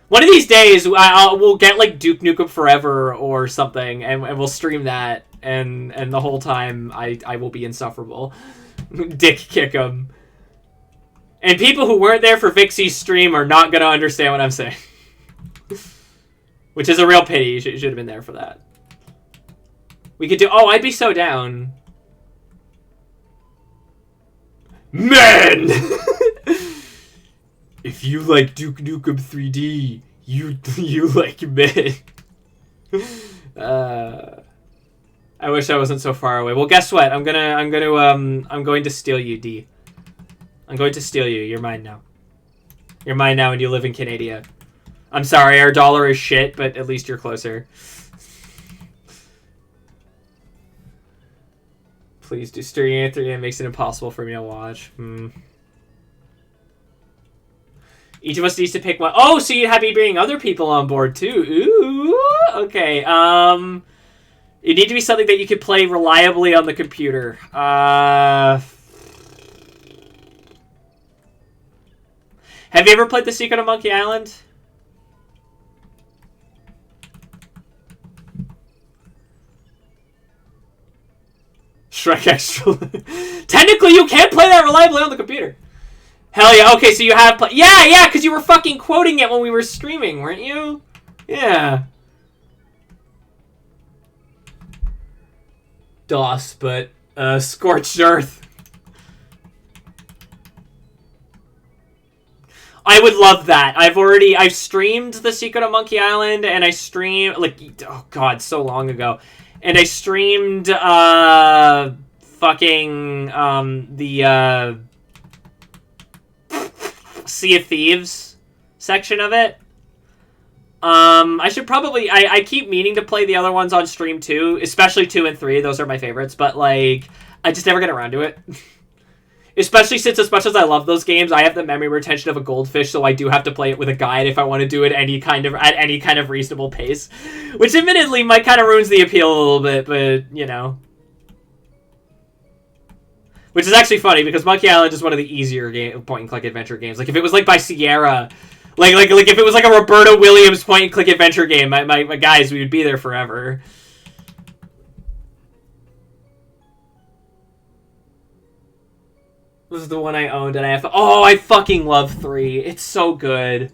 One of these days, we'll get like Duke Nukem Forever or something, and we'll stream that, and the whole time I will be insufferable. Dick kick him. And people who weren't there for Vixie's stream are not gonna understand what I'm saying. Which is a real pity. You should have been there for that. We could do... Oh, I'd be so down. Men! If you like Duke Nukem 3D, you like men. I wish I wasn't so far away. Well, guess what? I'm going to steal you, D. I'm going to steal you. You're mine now. You're mine now, and you live in Canada. I'm sorry, our dollar is shit, but at least you're closer. Please do Styria 3. It makes it impossible for me to watch. Each of us needs to pick one. Oh, so you'd be bringing other people on board too. Ooh, okay. It need to be something that you can play reliably on the computer. Have you ever played The Secret of Monkey Island? Shrek Extra. Technically, you can play that reliably on the computer. Hell yeah. Okay, so you have... Yeah, because you were fucking quoting it when we were streaming, weren't you? Yeah. DOS, but Scorched Earth. I would love that. I've streamed The Secret of Monkey Island, and I streamed, like, oh god, so long ago. And I streamed, the, Sea of Thieves section of it. I should probably... I keep meaning to play the other ones on stream too, especially 2 and 3. Those are my favorites, but, like, I just never get around to it. Especially since, as much as I love those games, I have the memory retention of a goldfish, so I do have to play it with a guide if I want to do it at any kind of reasonable pace. Which, admittedly, might kind of ruins the appeal a little bit, but, you know. Which is actually funny, because Monkey Island is one of the easier point-and-click adventure games. Like, if it was, like, by Sierra... Like if it was, like, a Roberta Williams point-and-click adventure game, my guys, we would be there forever. This is the one I owned, and I have to... Oh, I fucking love 3. It's so good.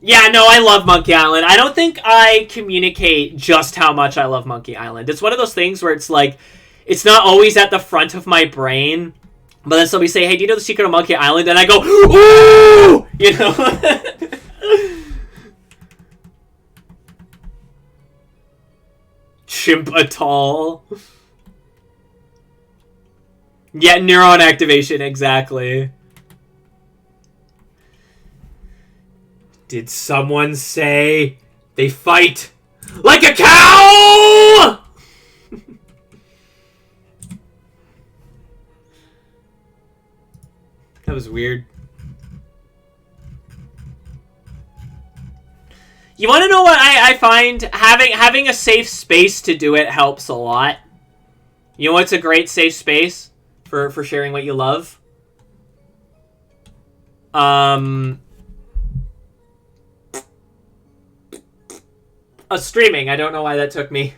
Yeah, no, I love Monkey Island. I don't think I communicate just how much I love Monkey Island. It's one of those things where it's like... It's not always at the front of my brain. But then somebody say, hey, do you know The Secret of Monkey Island? And I go, ooh! You know? Chimp Atoll. Yeah, neuron activation, exactly. Did someone say they fight like a cow? That was weird. You want to know what I find? Having a safe space to do it helps a lot. You know what's a great safe space for sharing what you love? Streaming. I don't know why that took me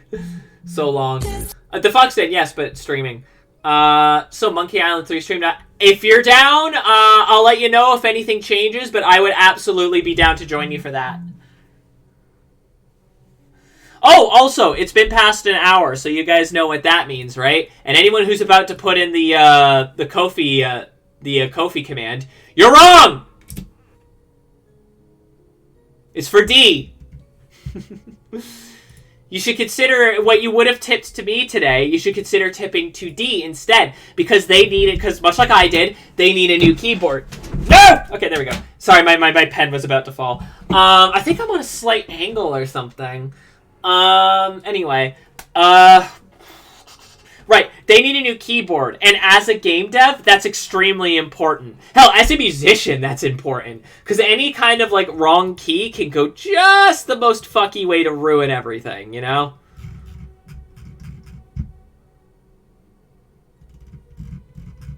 so long. The FOXWAY, yes, but streaming. So Monkey Island 3 streamed. If you're down, I'll let you know if anything changes, but I would absolutely be down to join you for that. Oh, also, it's been past an hour, so you guys know what that means, right? And anyone who's about to put in the Kofi command, you're wrong! It's for D. You should consider what you would have tipped to me today. You should consider tipping to D instead, because they need it. Because much like I did, they need a new keyboard. No! Okay, there we go. Sorry, my pen was about to fall. I think I'm on a slight angle or something. Anyway, right, they need a new keyboard, and as a game dev, that's extremely important. Hell, as a musician, that's important, because any kind of, like, wrong key can go just the most fucky way to ruin everything, you know?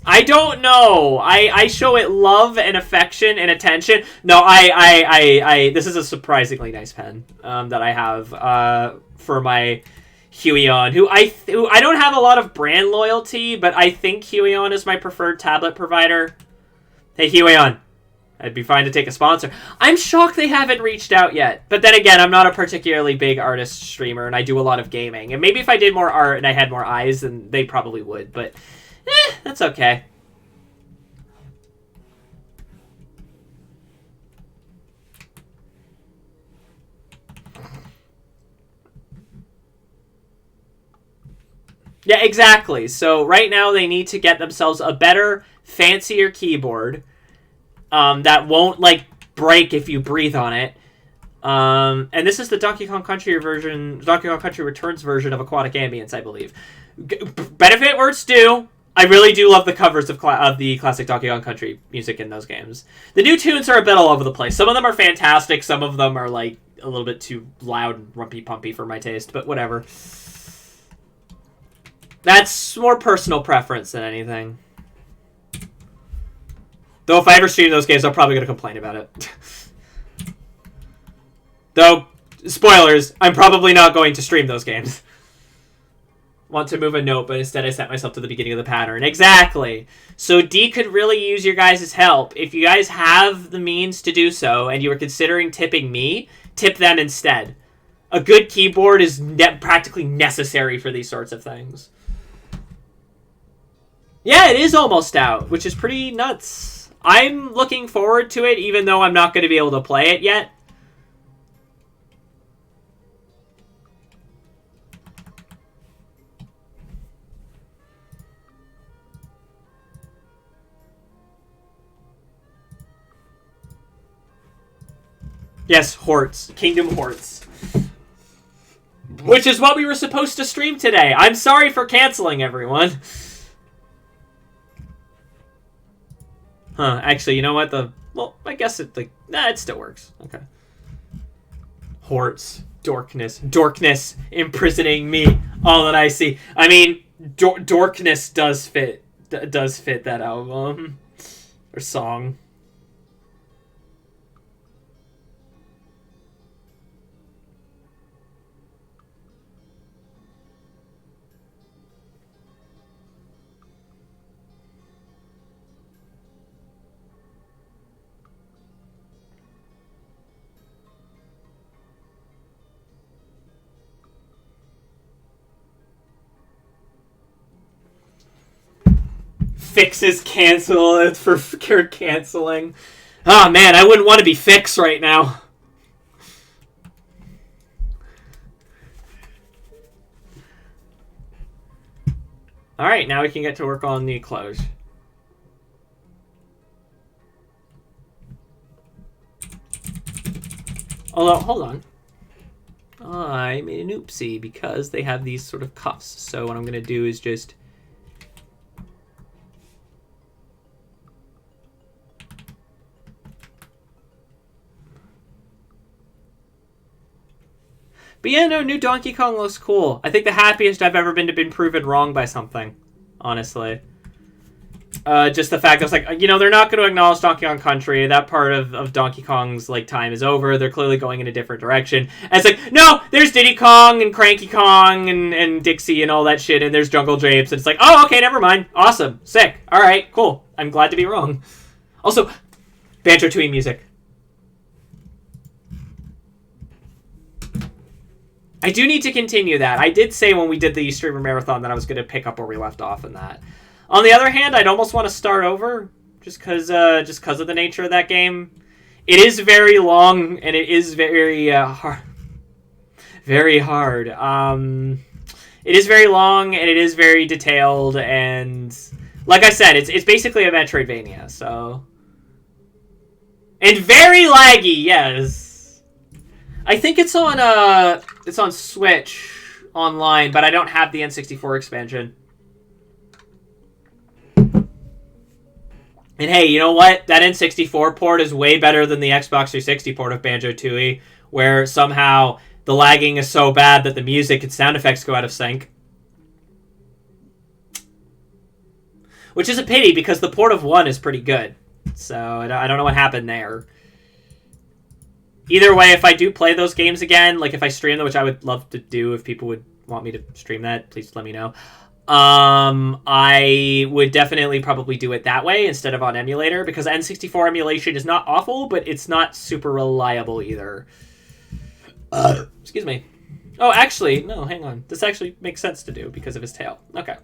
I don't know. I show it love and affection and attention. No, this is a surprisingly nice pen that I have for my Huion, who I don't have a lot of brand loyalty, but I think Huion is my preferred tablet provider. Hey, Huion, I'd be fine to take a sponsor. I'm shocked they haven't reached out yet. But then again, I'm not a particularly big artist streamer, and I do a lot of gaming. And maybe if I did more art and I had more eyes, then they probably would, but... that's okay. Yeah, exactly. So right now they need to get themselves a better, fancier keyboard that won't, like, break if you breathe on it. And this is the Donkey Kong Country Returns version of Aquatic Ambience, I believe. Benefit where it's due. I really do love the covers of the classic Donkey Kong Country music in those games. The new tunes are a bit all over the place. Some of them are fantastic. Some of them are, like, a little bit too loud and rumpy-pumpy for my taste, but whatever. That's more personal preference than anything. Though if I ever stream those games, I'm probably going to complain about it. Though, spoilers, I'm probably not going to stream those games. Want to move a note, but instead I set myself to the beginning of the pattern. Exactly. So D could really use your guys' help. If you guys have the means to do so, and you were considering tipping me, tip them instead. A good keyboard is practically necessary for these sorts of things. Yeah, it is almost out, which is pretty nuts. I'm looking forward to it, even though I'm not going to be able to play it yet. Yes, Horts. Kingdom Horts. Which is what we were supposed to stream today. I'm sorry for canceling, everyone. Huh, actually, you know what? Well, I guess it, like, it still works. Okay. Horts. Dorkness imprisoning me. All that I see. I mean, Dorkness does fit that album. Or song. Fixes cancel for canceling. Oh man, I wouldn't want to be Fix right now. Alright, now we can get to work on the close. Although, hold on. I made an oopsie because they have these sort of cuffs. So what I'm going to do is just... But yeah, no, new Donkey Kong looks cool. I think the happiest I've ever been to been proven wrong by something, honestly. Just the fact that it's like, you know, they're not going to acknowledge Donkey Kong Country. That part of Donkey Kong's, like, time is over. They're clearly going in a different direction. And it's like, no, there's Diddy Kong and Cranky Kong and Dixie and all that shit, and there's Jungle Japes. And it's like, oh, okay, never mind. Awesome. Sick. All right, cool. I'm glad to be wrong. Also, Banjo-Tooie music. I do need to continue that. I did say when we did the streamer marathon that I was going to pick up where we left off in that. On the other hand, I'd almost want to start over just because of the nature of that game. It is very long and it is very hard. Very hard. It is very long and it is very detailed, and like I said, it's basically a Metroidvania. So, and very laggy. Yes. I think it's on Switch online, but I don't have the N64 expansion. And hey, you know what? That N64 port is way better than the Xbox 360 port of Banjo-Tooie, where somehow the lagging is so bad that the music and sound effects go out of sync. Which is a pity, because the port of 1 is pretty good. So I don't know what happened there. Either way, if I do play those games again, like if I stream them, which I would love to do if people would want me to stream that, please let me know. I would definitely probably do it that way instead of on emulator, because N64 emulation is not awful, but it's not super reliable either. Excuse me. Oh, actually, no, hang on. This actually makes sense to do because of his tail. Okay.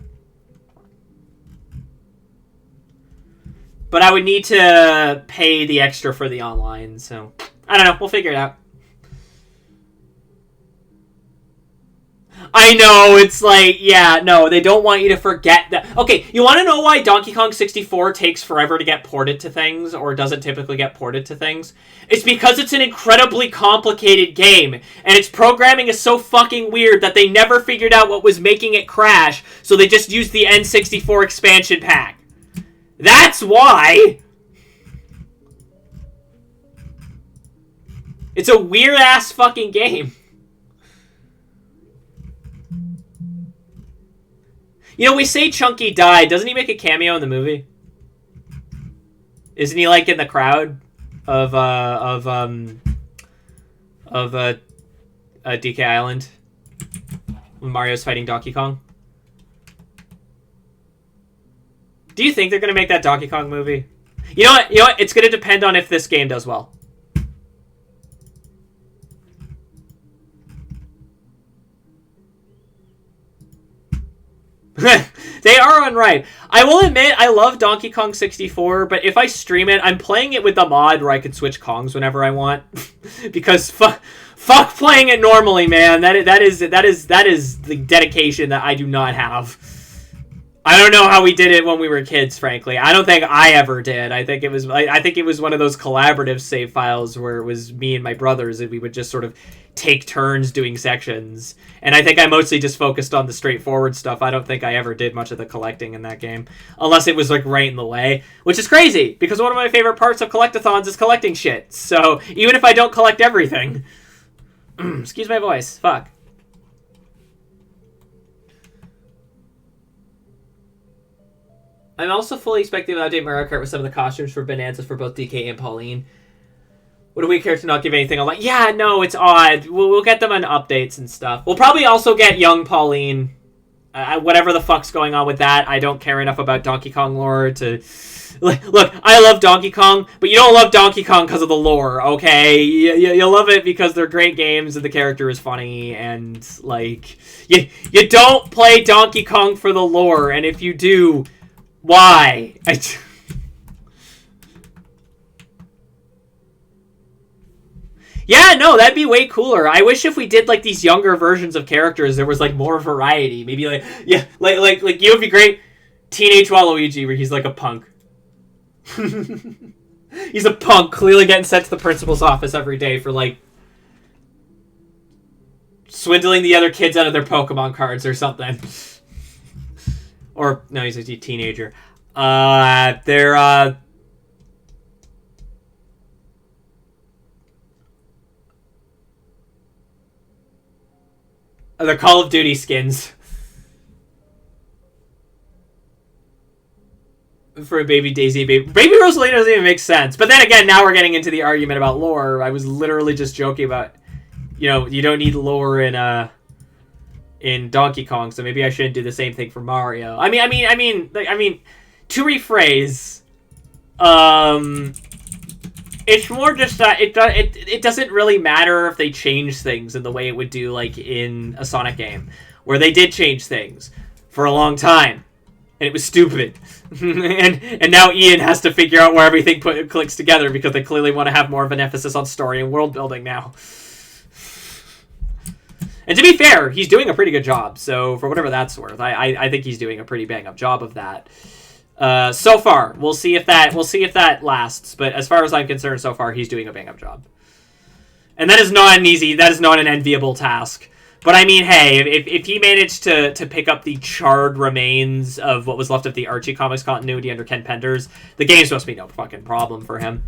But I would need to pay the extra for the online, so... I don't know. We'll figure it out. I know, it's like, yeah, no, they don't want you to forget that. Okay, you want to know why Donkey Kong 64 takes forever to get ported to things, or doesn't typically get ported to things? It's because it's an incredibly complicated game, and its programming is so fucking weird that they never figured out what was making it crash, so they just used the N64 expansion pack. That's why! It's a weird-ass fucking game. You know, we say Chunky died. Doesn't he make a cameo in the movie? Isn't he, like, in the crowd of DK Island when Mario's fighting Donkey Kong? Do you think they're gonna make that Donkey Kong movie? You know what? You know what? It's gonna depend on if this game does well. They are on right. I will admit, I love Donkey Kong 64, but if I stream it, I'm playing it with the mod where I can switch Kongs whenever I want. Because fuck playing it normally, man. That is the dedication that I do not have. I don't know how we did it when we were kids, frankly. I don't think I ever did. I think it was one of those collaborative save files where it was me and my brothers, and we would just sort of take turns doing sections. And I think I mostly just focused on the straightforward stuff. I don't think I ever did much of the collecting in that game, unless it was like right in the way, which is crazy because one of my favorite parts of collectathons is collecting shit. So even if I don't collect everything, excuse my voice, fuck. I'm also fully expecting to update Mario Kart with some of the costumes for Bonanzas for both DK and Pauline. Would we care to not give anything? I'm like, yeah, no, it's odd. We'll get them on updates and stuff. We'll probably also get young Pauline. Whatever the fuck's going on with that, I don't care enough about Donkey Kong lore to... Look, I love Donkey Kong, but you don't love Donkey Kong because of the lore, okay? You love it because they're great games and the character is funny, and, like... You don't play Donkey Kong for the lore, and if you do... Why? Yeah, no, that'd be way cooler. I wish if we did like these younger versions of characters, there was like more variety. Maybe like you would be great. Teenage Waluigi, where he's like a punk. He's a punk, clearly getting sent to the principal's office every day for like swindling the other kids out of their Pokemon cards or something. Or, no, he's a teenager. They're Call of Duty skins. For a Baby Daisy. Baby Rosalina doesn't even make sense. But then again, now we're getting into the argument about lore. I was literally just joking about, you know, you don't need lore in Donkey Kong, so maybe I shouldn't do the same thing for Mario. I mean, to rephrase, it's more just that it doesn't really matter if they change things in the way it would do, like, in a Sonic game, where they did change things for a long time, and it was stupid. and now Ian has to figure out where everything clicks together because they clearly want to have more of an emphasis on story and world building now. And to be fair, he's doing a pretty good job. So for whatever that's worth, I think he's doing a pretty bang up job of that. So far, we'll see if that lasts. But as far as I'm concerned, so far he's doing a bang up job. And that is not an enviable task. But I mean, hey, if he managed to pick up the charred remains of what was left of the Archie Comics continuity under Ken Penders, the game's supposed to be no fucking problem for him.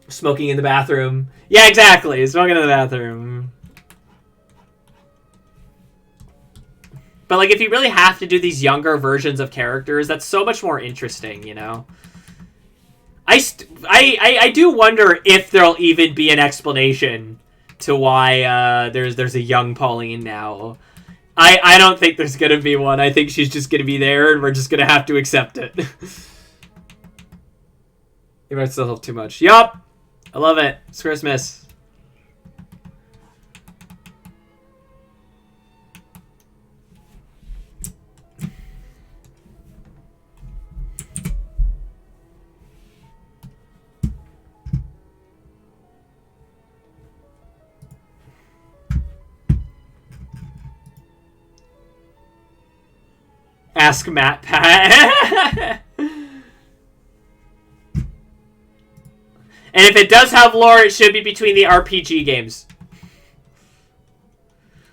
Smoking in the bathroom. Yeah, exactly. Smoking in the bathroom. But, like, if you really have to do these younger versions of characters, that's so much more interesting, you know? I do wonder if there'll even be an explanation to why there's a young Pauline now. I don't think there's gonna be one. I think she's just gonna be there, and we're just gonna have to accept it. You might still have too much. Yup! I love it. It's Christmas. Ask Matt Pat. And if it does have lore, it should be between the RPG games.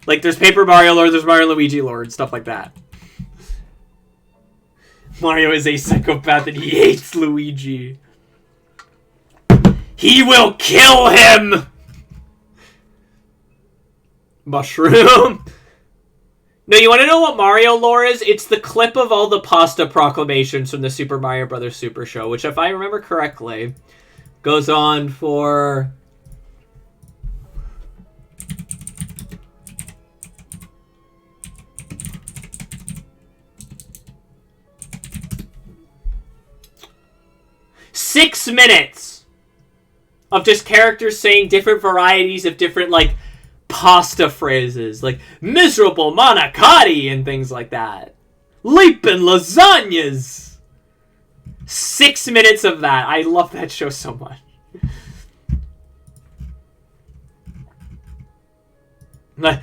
Like, there's Paper Mario lore, there's Mario and Luigi lore, and stuff like that. Mario is a psychopath and he hates Luigi. He will kill him! Mushroom. No, you want to know what Mario lore is? It's the clip of all the pasta proclamations from the Super Mario Bros. Super Show, which, if I remember correctly, goes on for... ...6 minutes of just characters saying different varieties of different, like, pasta phrases. Like, miserable manicotti and things like that. Leaping lasagnas! 6 minutes of that. I love that show so much. Like,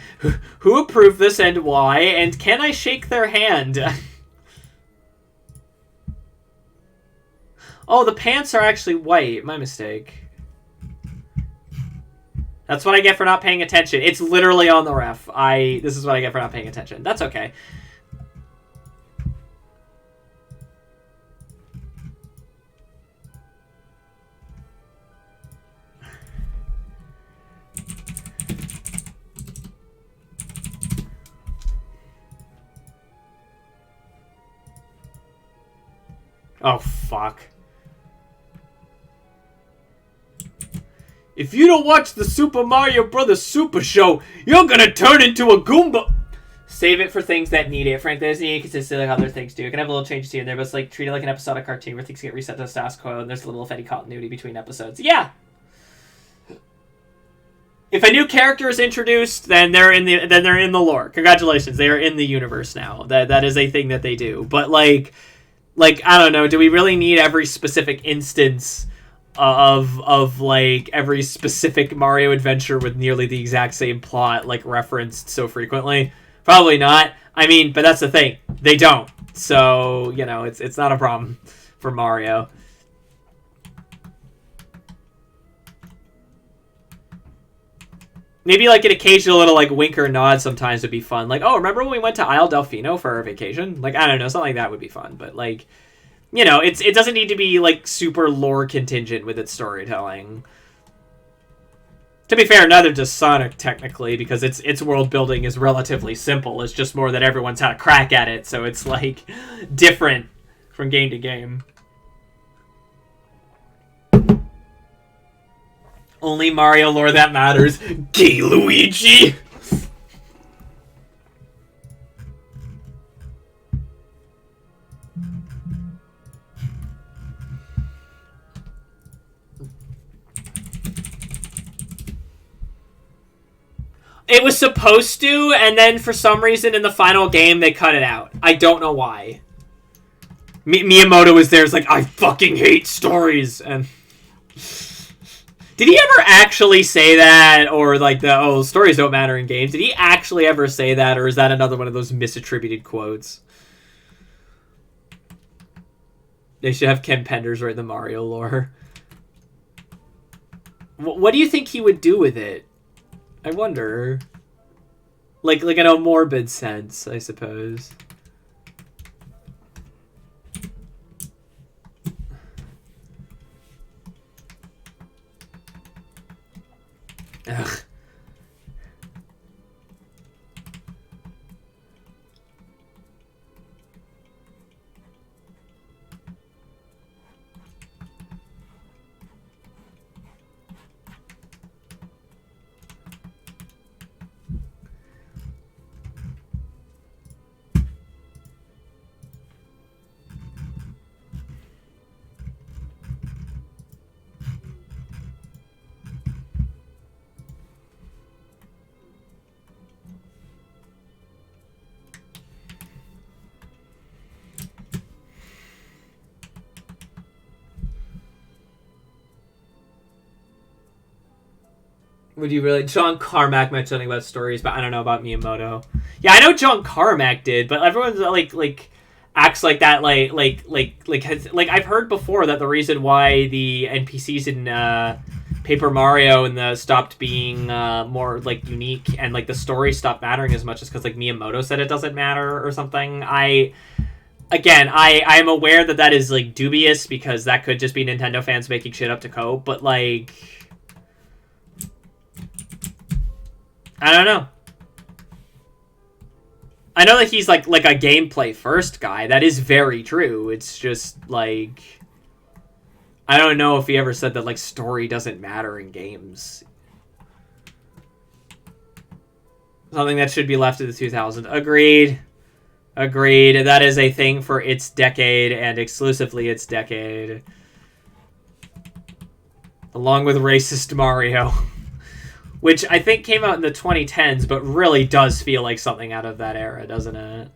who approved this and why? And can I shake their hand? Oh, the pants are actually white. My mistake. That's what I get for not paying attention. It's literally on the ref. This is what I get for not paying attention. That's okay. Oh, fuck. If you don't watch the Super Mario Bros. Super Show, you're gonna turn into a Goomba! Save it for things that need it. Frankly, it doesn't need it consistently like other things do. It can have little changes here and there, but it's like treat it like an episodic cartoon where things get reset to the status quo and there's little, if any, continuity between episodes. Yeah! If a new character is introduced, then they're in the lore. Congratulations, they are in the universe now. That is a thing that they do. But like I don't know, do we really need every specific instance of like every specific Mario adventure with nearly the exact same plot like referenced so frequently? Probably not. I mean, but that's the thing. They don't. So, you know, it's not a problem for Mario. Maybe like an occasional little like wink or nod sometimes would be fun. Like, oh, remember when we went to Isle Delfino for our vacation? Like, I don't know, something like that would be fun. But like, you know, it doesn't need to be like super lore contingent with its storytelling. To be fair, neither does Sonic technically, because its world building is relatively simple. It's just more that everyone's had a crack at it, so it's like different from game to game. Only Mario lore that matters. Gay Luigi! It was supposed to, and then for some reason in the final game they cut it out. I don't know why. Miyamoto was there, it's like, I fucking hate stories, and... Did he ever actually say that? Or like stories don't matter in games. Did he actually ever say that? Or is that another one of those misattributed quotes? They should have Ken Penders write the Mario lore. What do you think he would do with it? I wonder. Like in a morbid sense, I suppose. Ugh. Would you really? John Carmack mentioned something about stories, but I don't know about Miyamoto. Yeah, I know John Carmack did, but everyone's like acts like that, like I've heard before that the reason why the NPCs in Paper Mario and the stopped being more like unique and like the story stopped mattering as much is because like Miyamoto said it doesn't matter or something. I'm aware that that is like dubious because that could just be Nintendo fans making shit up to cope, but like I don't know. I know that he's like a gameplay first guy. That is very true. It's just like I don't know if he ever said that like story doesn't matter in games. Something that should be left to the 2000s. Agreed. Agreed. That is a thing for its decade and exclusively its decade. Along with racist Mario. Which I think came out in the 2010s, but really does feel like something out of that era, doesn't it?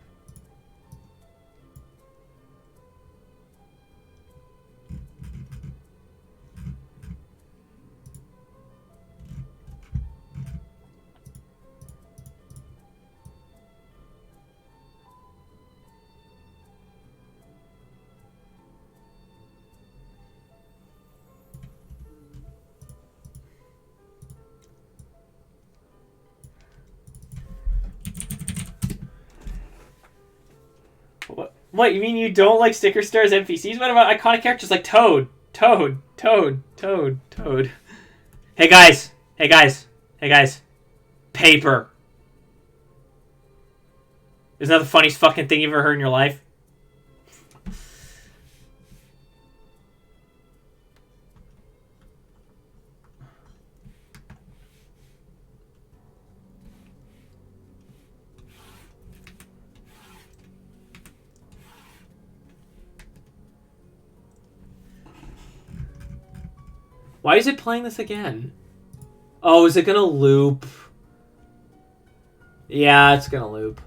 What, you mean you don't like sticker stars NPCs? What about iconic characters like Toad? Toad. Hey guys. Paper. Isn't that the funniest fucking thing you've ever heard in your life? Why is it playing this again? Oh, is it gonna loop? Yeah, it's gonna loop.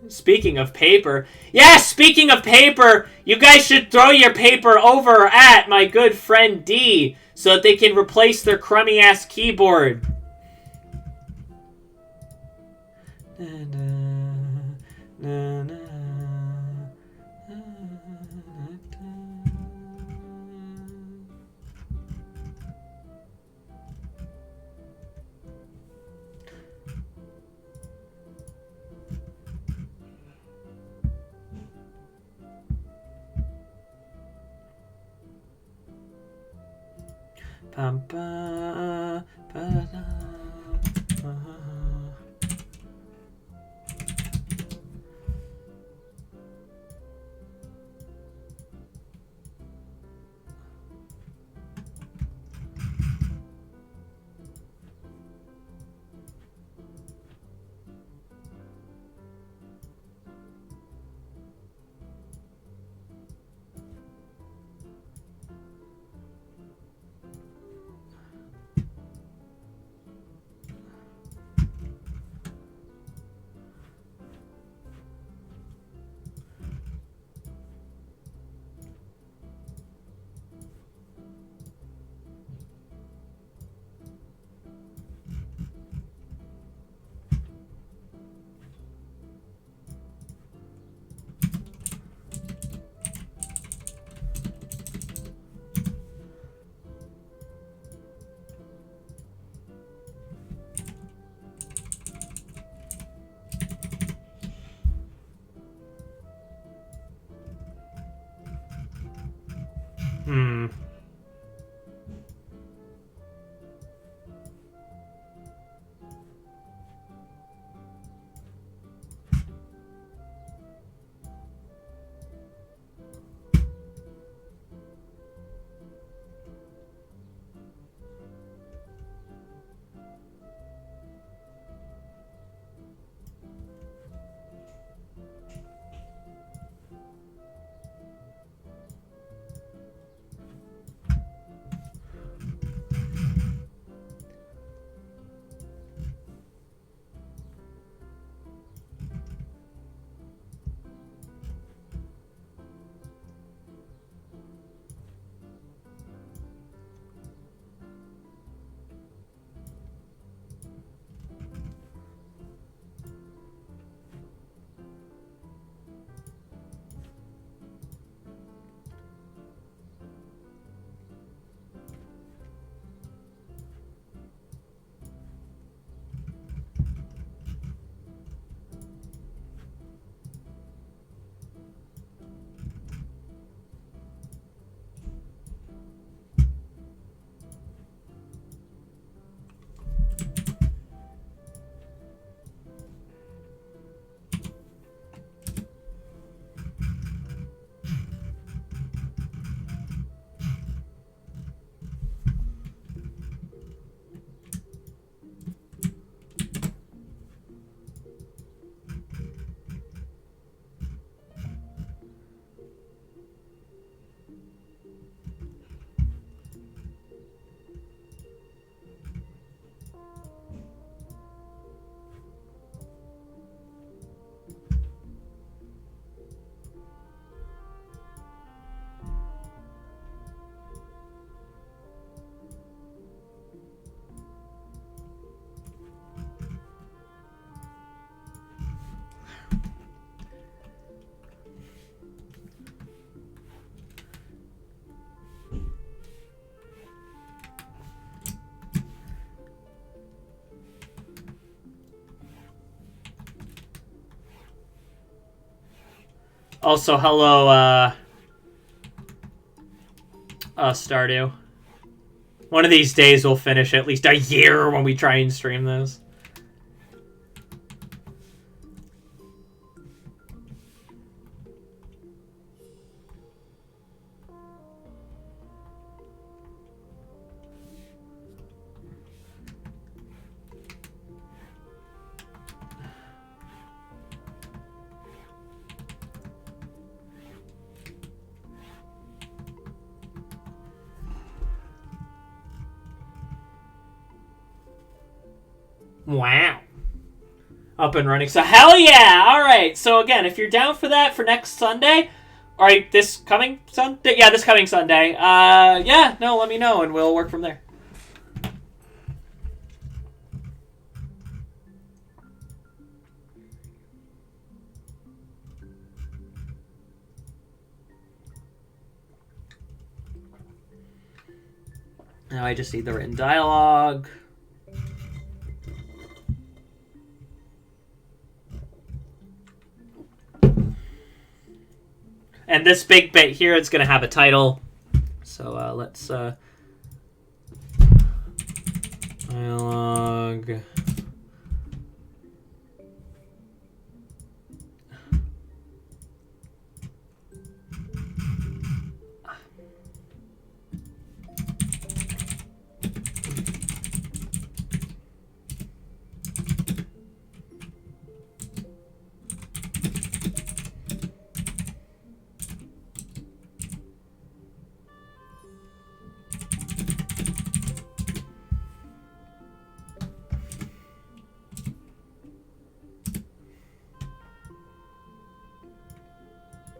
Speaking of paper. Yes, speaking of paper, you guys should throw your paper over at my good friend D so that they can replace their crummy ass keyboard. Also, hello, Stardew. One of these days we'll finish at least a year when we try and stream this. Wow. Up and running. So, hell yeah! Alright, so again, if you're down for that for next Sunday, alright, this coming Sunday? Yeah, this coming Sunday. Yeah, no, let me know and we'll work from there. Now I just need the written dialogue. And this big bit here, it's going to have a title. So let's... dialogue...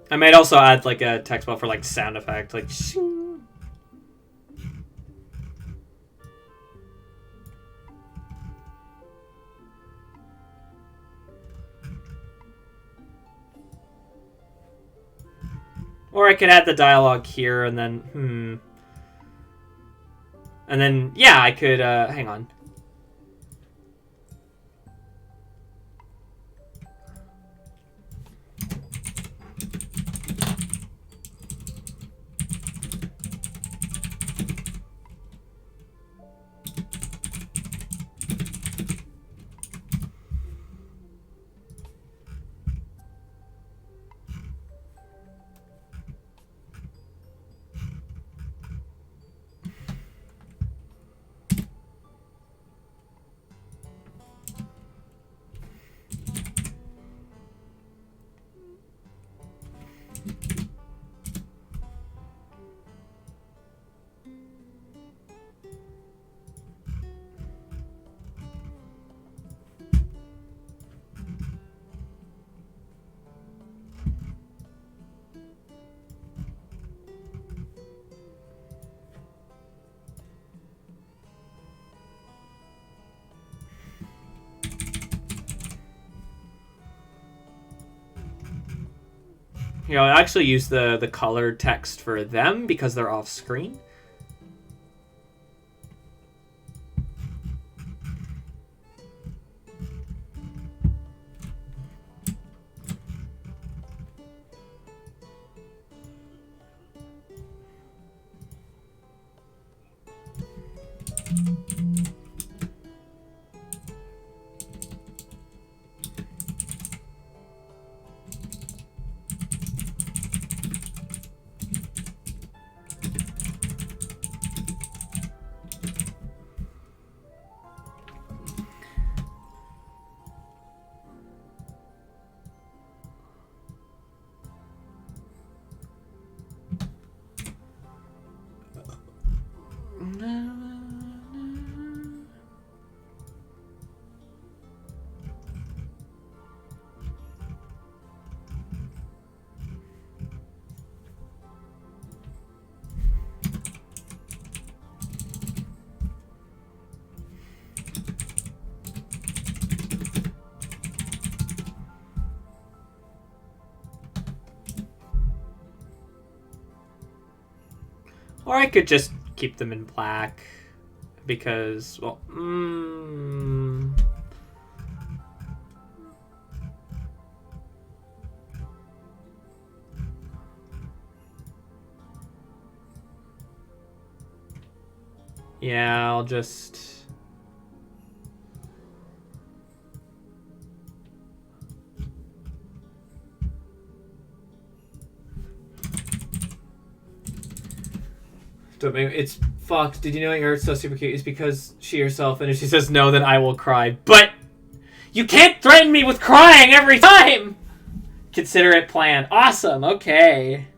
I might also add like a text buffer, like sound effect, like shing. Or I could add the dialogue here and then and then yeah, I could hang on. You know, I actually use the colored text for them because they're off screen. Or I could just keep them in black because, well, Yeah, I'll just... It's Fox. Did you know your art's so super cute? It's because she herself, and if she says no, then I will cry. But you can't threaten me with crying every time! Consider it planned. Awesome, okay.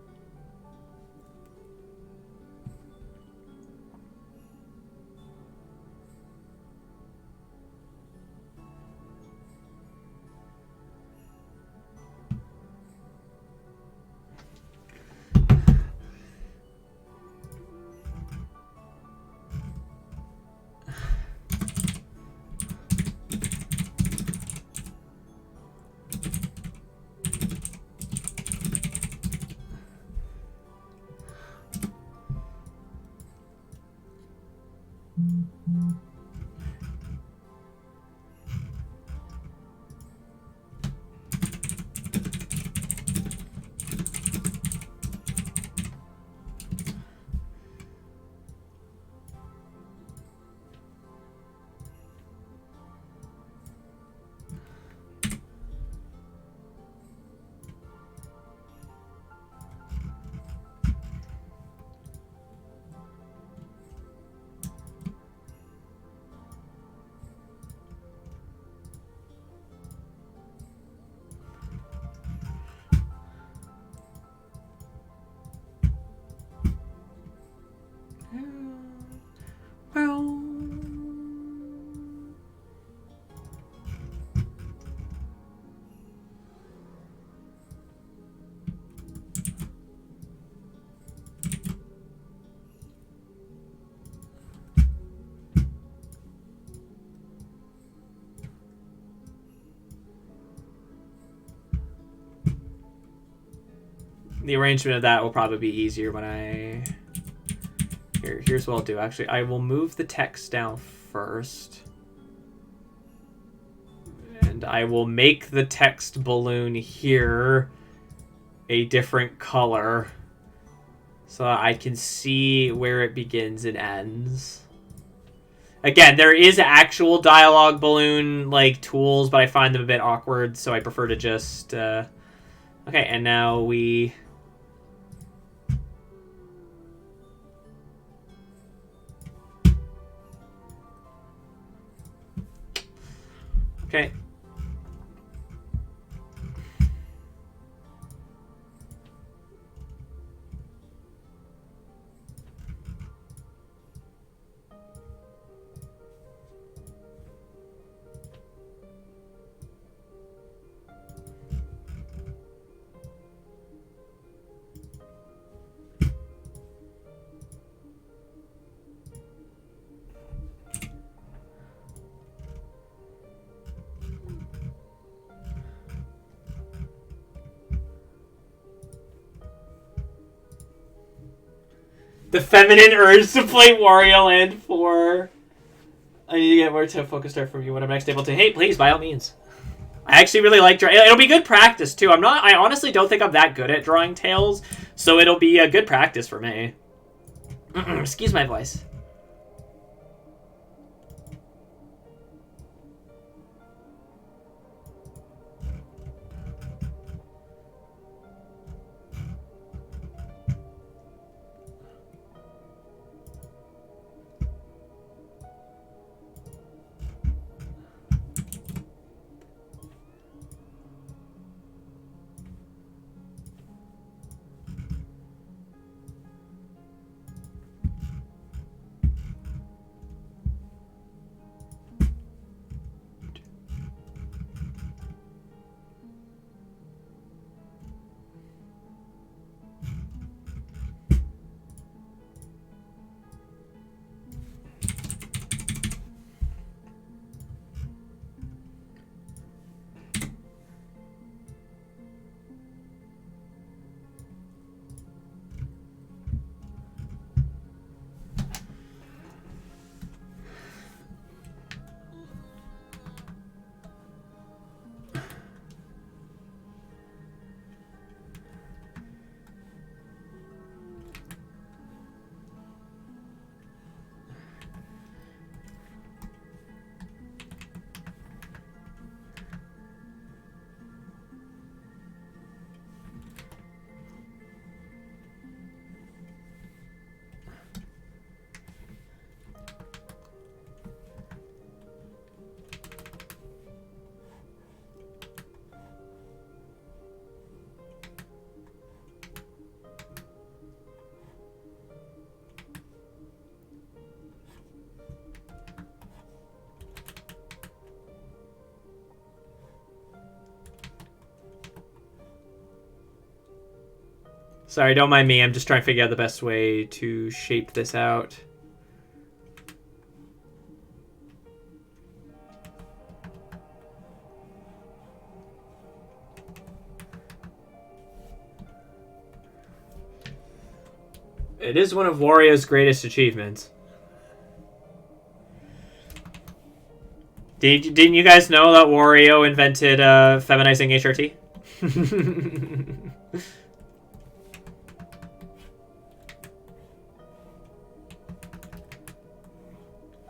Well... The arrangement of that will probably be easier when I... Here's what I'll do, actually. I will move the text down first. And I will make the text balloon here a different color. So I can see where it begins and ends. Again, there is actual dialogue balloon, like, tools, but I find them a bit awkward, so I prefer to just... Okay, and now we... Okay. The feminine urge to play Wario Land 4. I need to get more to focus art from you when I'm next able to. Hey, please, by all means. I actually really like drawing. It'll be good practice, too. I honestly don't think I'm that good at drawing tails, so it'll be a good practice for me. Excuse my voice. Sorry, don't mind me. I'm just trying to figure out the best way to shape this out. It is one of Wario's greatest achievements. Didn't you guys know that Wario invented feminizing HRT?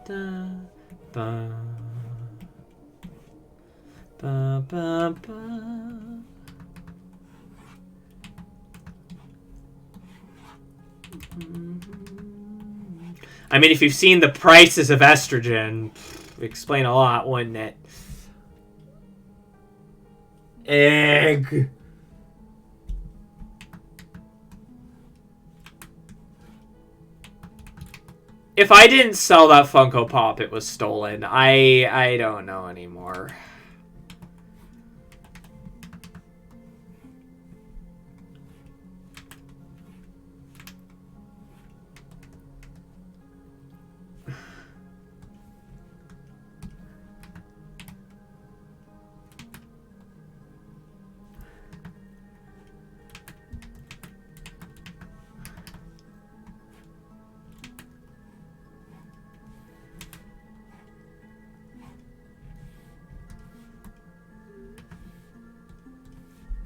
Da, ba, ba, ba, ba. I mean, if you've seen the prices of estrogen, explain a lot, wouldn't it? Egg. If I didn't sell that Funko Pop, it was stolen. I don't know anymore.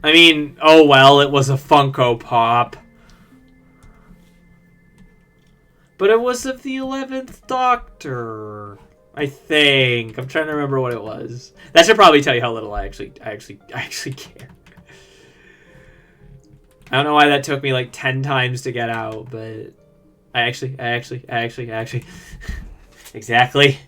I mean, oh well, it was a Funko Pop. But it was of the 11th Doctor, I think. I'm trying to remember what it was. That should probably tell you how little I actually care. I don't know why that took me like 10 times to get out, but I actually exactly.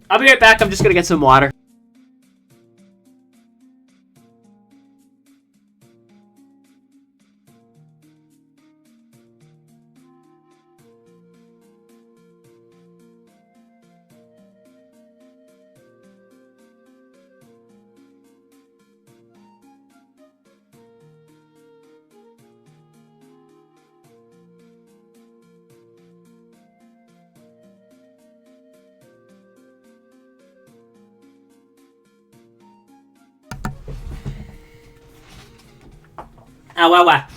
I'll be right back. I'm just gonna get some water. Ow, ow, ow.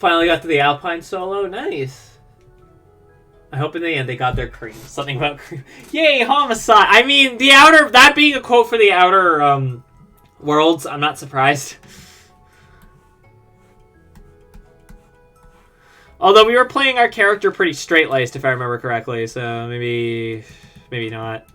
Finally got to the Alpine solo. Nice. I hope in the end they got their cream. Something about cream. Yay, homicide. I mean, the outer... That being a quote for the outer worlds, I'm not surprised. Although we were playing our character pretty straight-laced, if I remember correctly, so maybe not.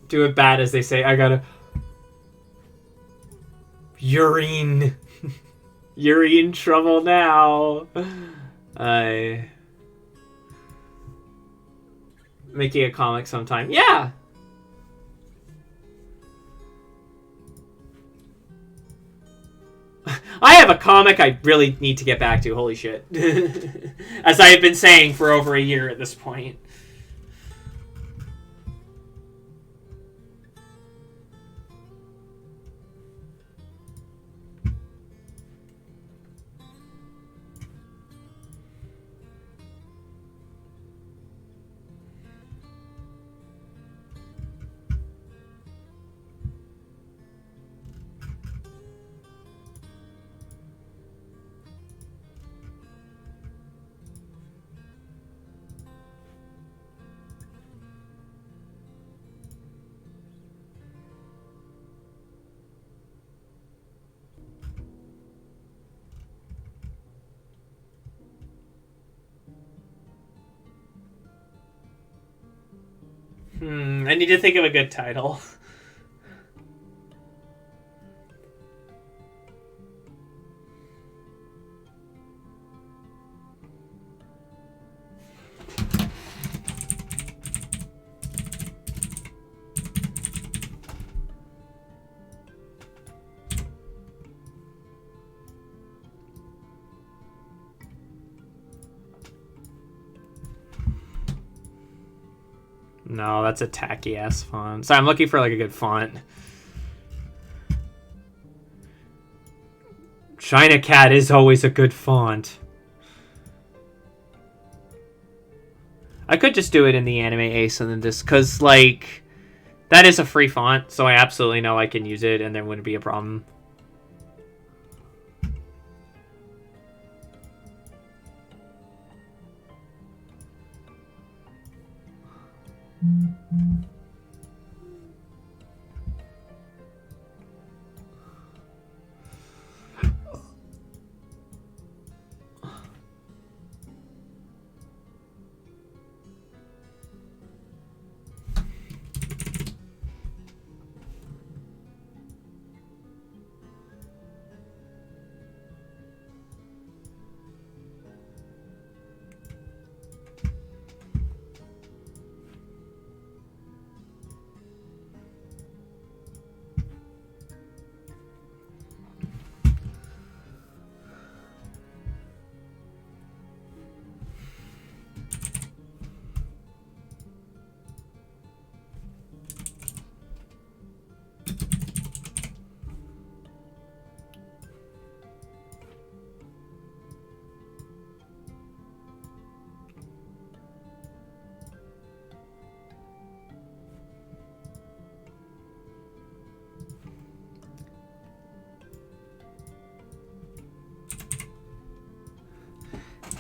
Do it bad, as they say. I gotta... Urine. You're in trouble now. Making a comic sometime. Yeah! I have a comic I really need to get back to. Holy shit. As I have been saying for over a year at this point. I need to think of a good title. No, that's a tacky ass font. So I'm looking for like a good font. China Cat is always a good font. I could just do it in the Anime Ace and then just, cause like, that is a free font, so I absolutely know I can use it and there wouldn't be a problem.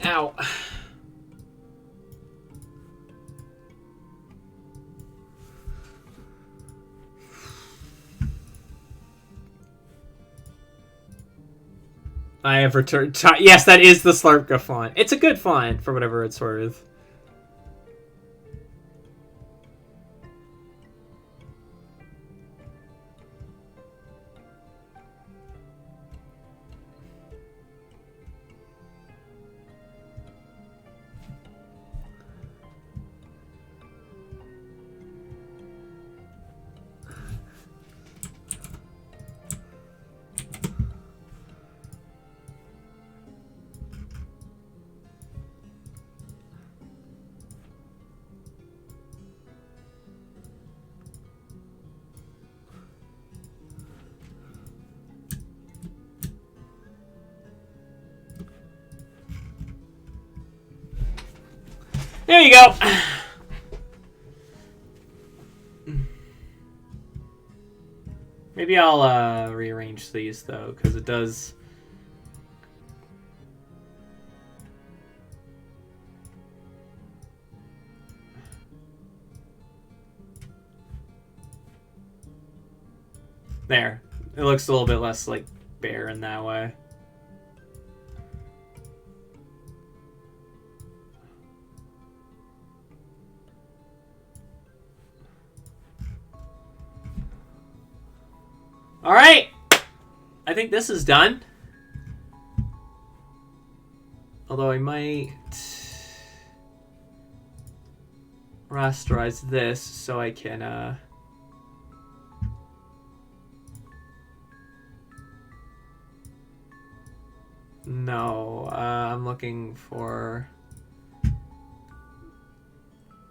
Ow. I have returned. Yes, that is the Slurpka font. It's a good font for whatever it's worth. There you go. Maybe I'll rearrange these though, because it does. There. It looks a little bit less like bare in that way. All right. I think this is done. Although I might rasterize this so I can no, I'm looking for,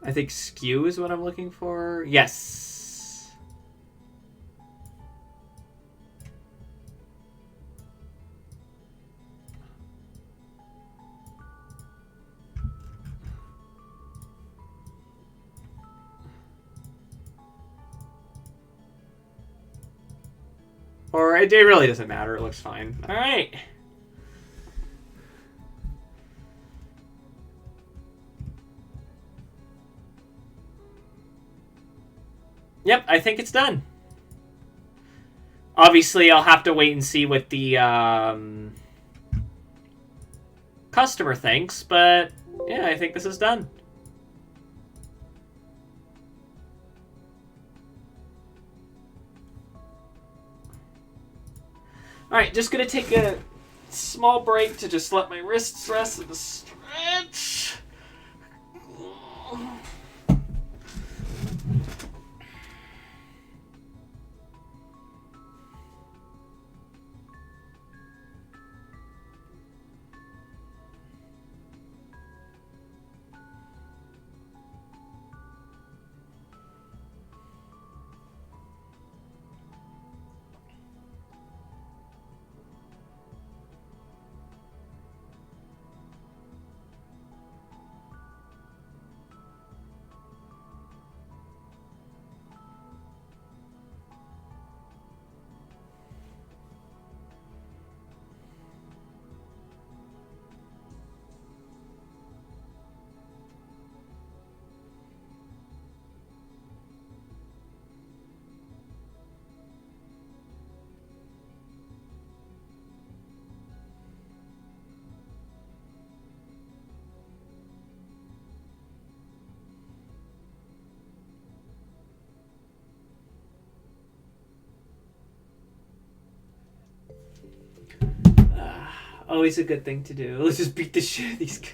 I think skew is what I'm looking for. Yes. Or it really doesn't matter. It looks fine. All right. Yep, I think it's done. Obviously, I'll have to wait and see what the customer thinks, but yeah, I think this is done. Alright, just gonna take a small break to just let my wrists rest and stretch. Always a good thing to do. Let's just beat the shit out of these guys.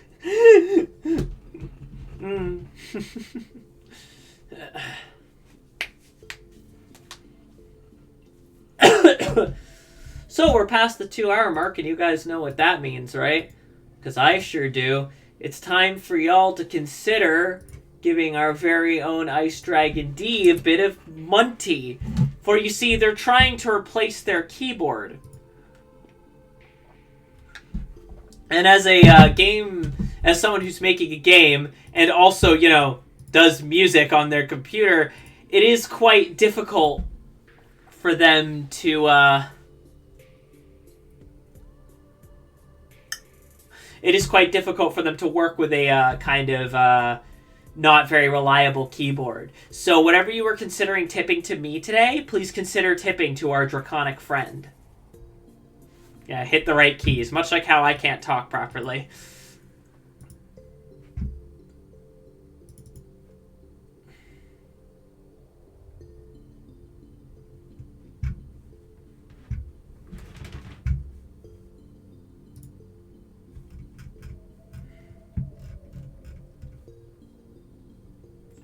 So we're past the 2-hour mark, and you guys know what that means, right? Because I sure do. It's time for y'all to consider giving our very own Ice Dragon D a bit of Monty. For you see, they're trying to replace their keyboard. And as a as someone who's making a game, and also, you know, does music on their computer, it is quite difficult for them to, work with a, kind of, not very reliable keyboard. So whatever you were considering tipping to me today, please consider tipping to our draconic friend. Yeah, hit the right keys, much like how I can't talk properly.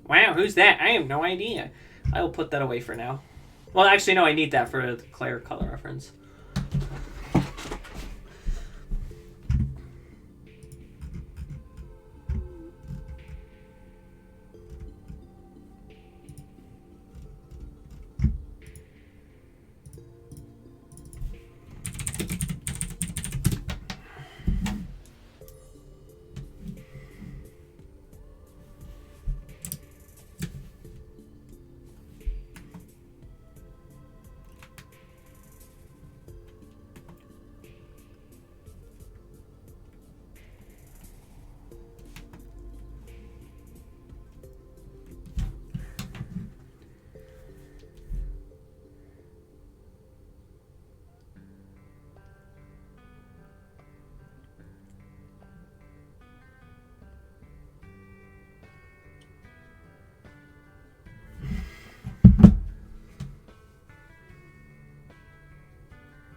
Wow, who's that? I have no idea. I will put that away for now. Well, actually, no, I need that for the clear color reference.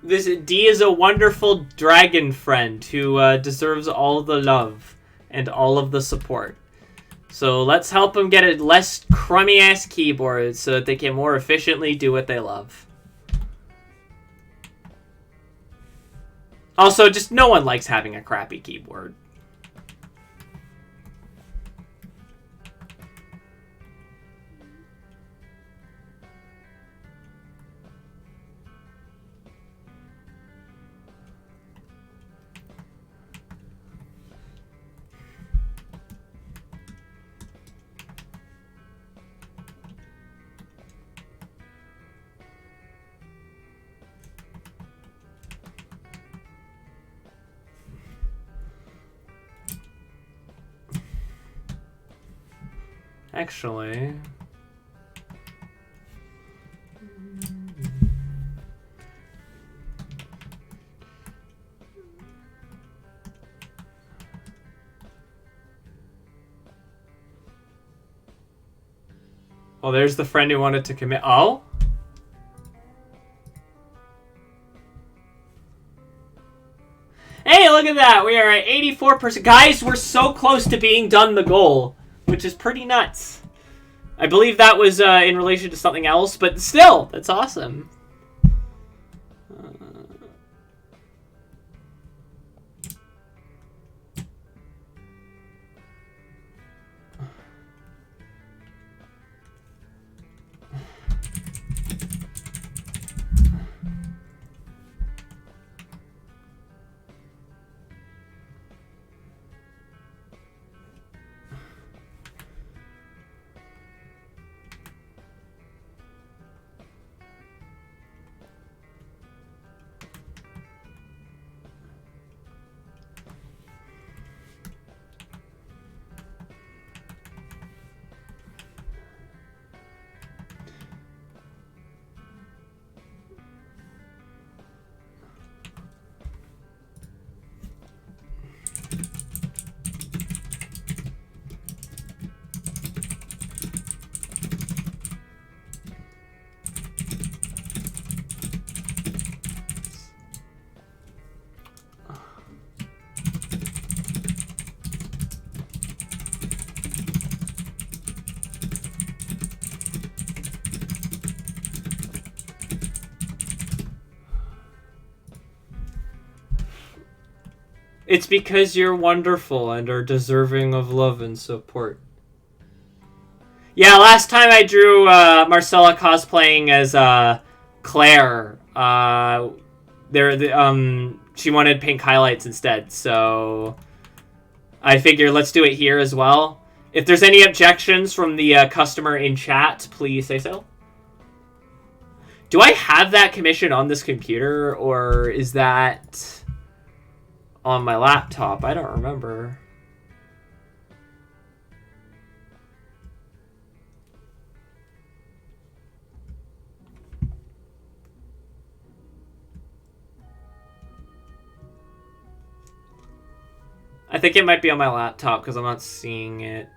This D is a wonderful dragon friend who deserves all the love and all of the support. So let's help them get a less crummy-ass keyboard so that they can more efficiently do what they love. Also, just no one likes having a crappy keyboard. Actually... Oh, there's the friend who wanted to commit. Oh? Hey, look at that! We are at 84%. Guys, we're so close to being done the goal, which is pretty nuts. I believe that was in relation to something else, but still, that's awesome. It's because you're wonderful and are deserving of love and support. Yeah, last time I drew Marcella cosplaying as Claire. She wanted pink highlights instead, so I figure let's do it here as well. If there's any objections from the customer in chat, please say so. Do I have that commission on this computer, or is that on my laptop? I don't remember. I think it might be on my laptop because I'm not seeing it.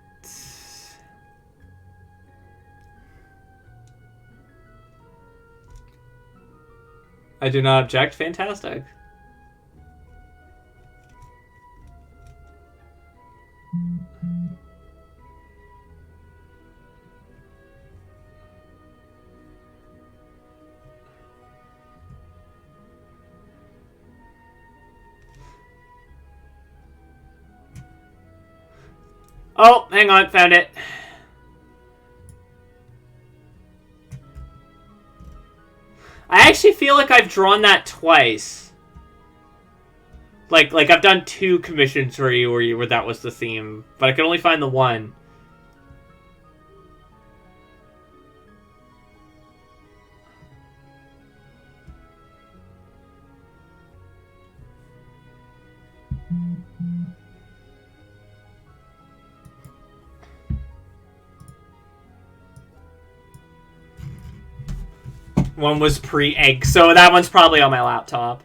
I do not object. Fantastic. Oh, hang on, found it. I actually feel like I've drawn that twice. Like I've done 2 commissions for you where that was the theme, but I could only find the one. One was pre-egg, so that one's probably on my laptop.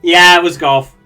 Yeah, it was golf.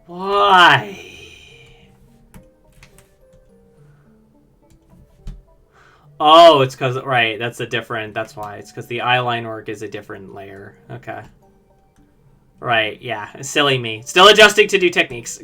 Why? Oh, it's because, right, that's why. It's because the eyeline work is a different layer. Okay. Right, yeah. Silly me. Still adjusting to new techniques.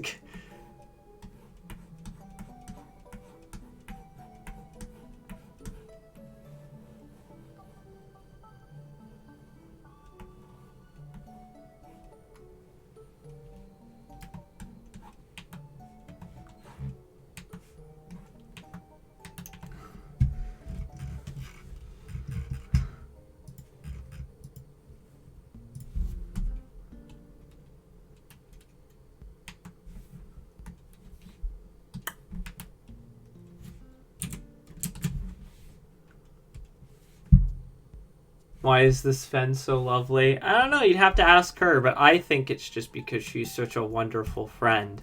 Why is this Fen so lovely? I don't know, you'd have to ask her, but I think it's just because she's such a wonderful friend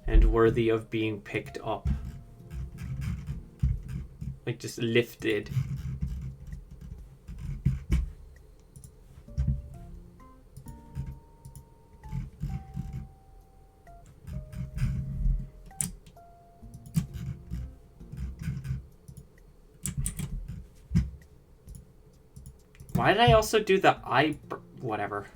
and worthy of being picked up. Like, just lifted. Why did I also do the eye... whatever.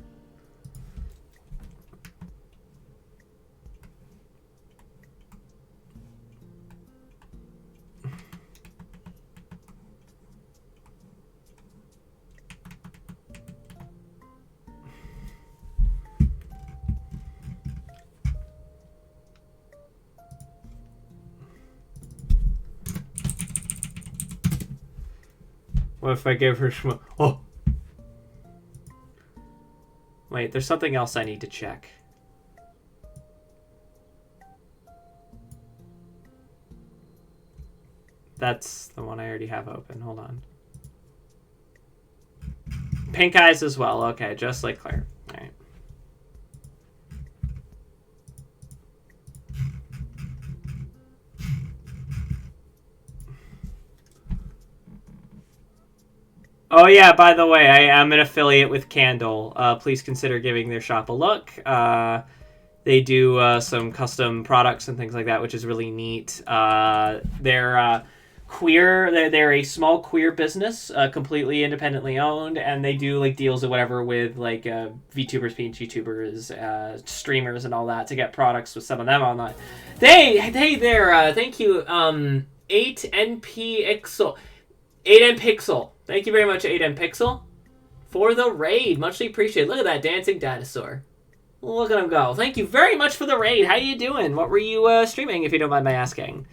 What if I gave her... Oh! Wait, there's something else I need to check. That's the one I already have open. Hold on. Pink eyes as well. Okay, just like Claire. All right. Oh yeah, by the way, I am an affiliate with Candle. Please consider giving their shop a look. They do some custom products and things like that, which is really neat. They're queer. They're a small queer business, completely independently owned, and they do like deals or whatever with like VTubers, YouTubers, streamers, and all that to get products with some of them online. Hey there. Thank you. 8NPixel. 8NPixel. Thank you very much, 8NPixel, for the raid. Muchly appreciated. Look at that dancing dinosaur. Look at him go. Thank you very much for the raid. How you doing? What were you streaming, if you don't mind my asking?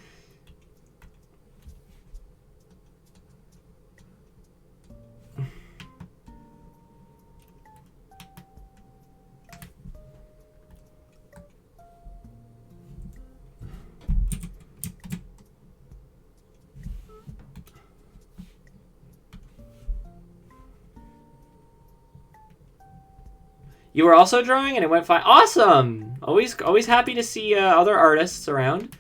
You were also drawing and it went fine. Awesome! Always happy to see other artists around.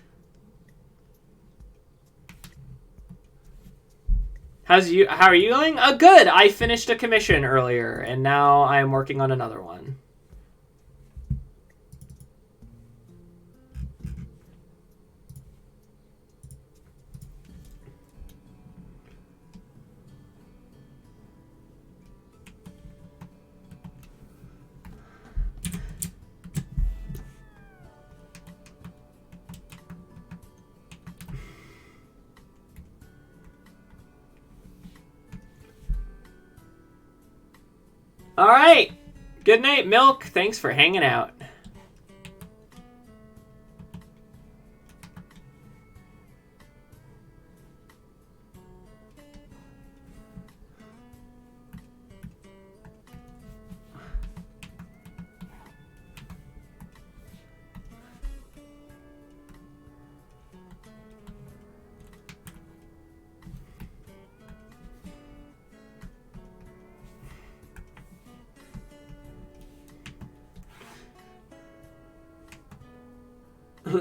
How are you going? Good! I finished a commission earlier and now I'm working on another one. All right. Good night, Milk. Thanks for hanging out.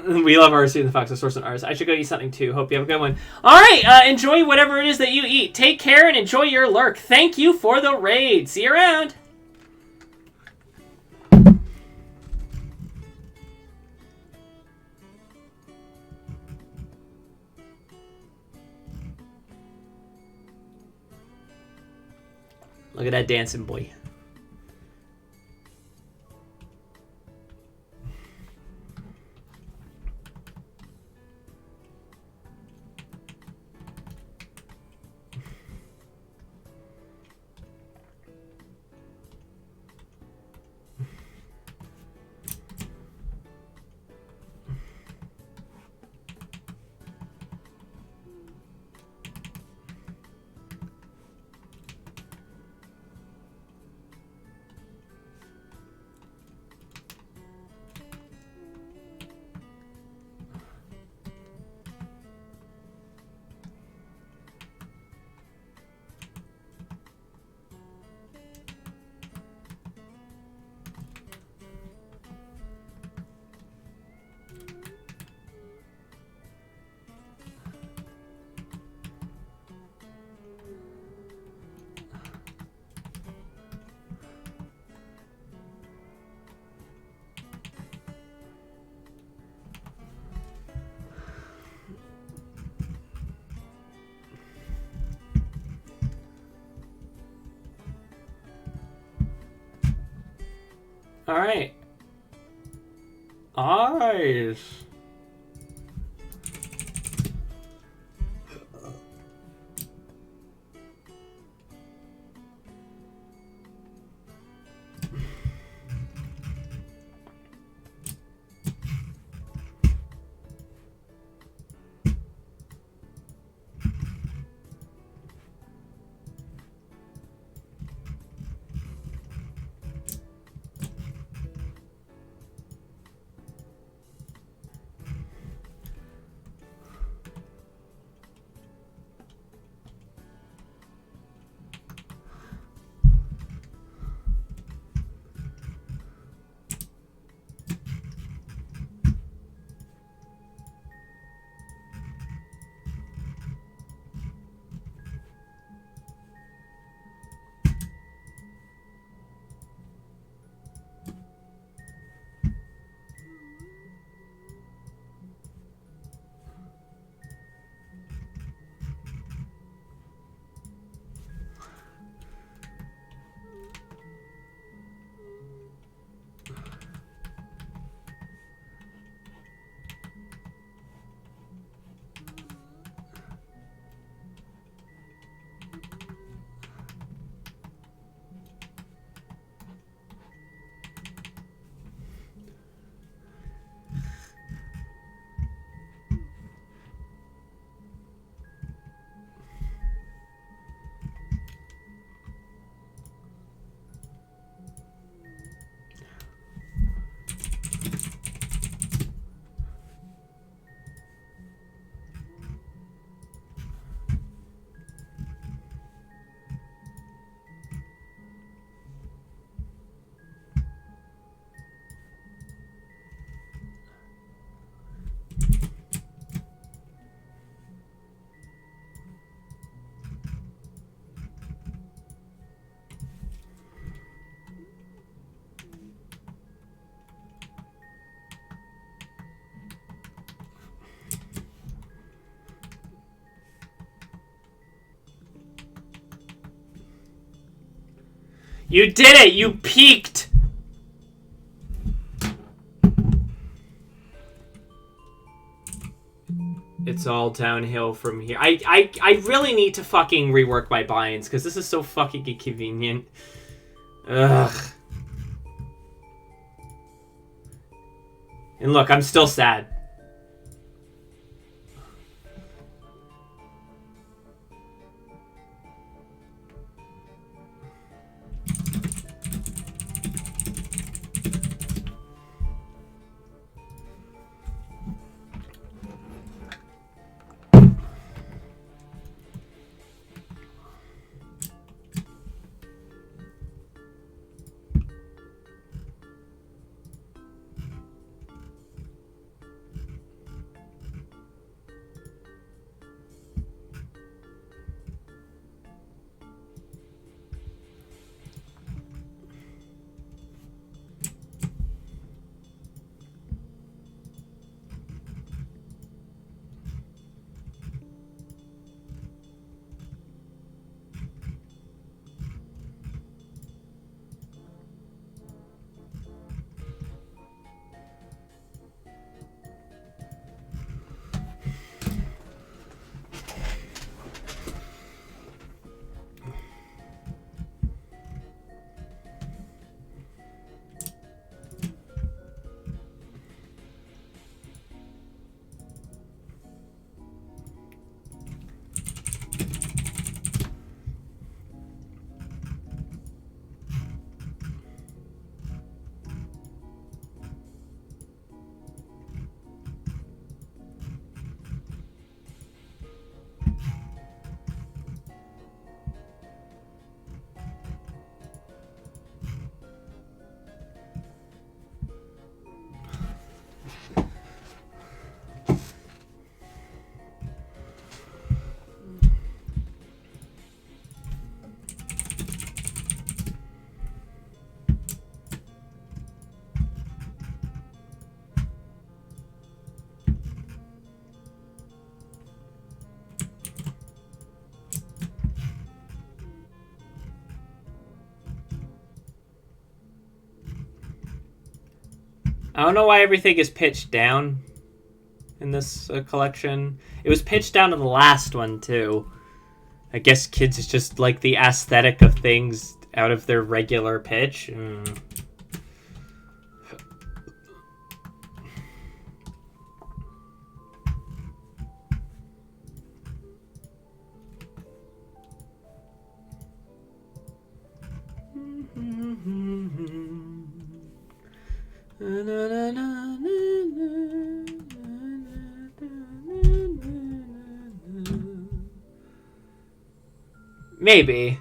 We love ours in the Fox, the source and ours. I should go eat something too. Hope you have a good one. All right, enjoy whatever it is that you eat. Take care and enjoy your lurk. Thank you for the raid. See you around. Look at that dancing boy. Alright. Eyes. You did it! You peaked! It's all downhill from here. I really need to fucking rework my binds, because this is so fucking inconvenient. Ugh. And look, I'm still sad. I don't know why everything is pitched down in this collection. It was pitched down in the last one, too. I guess kids just like the aesthetic of things out of their regular pitch. Maybe.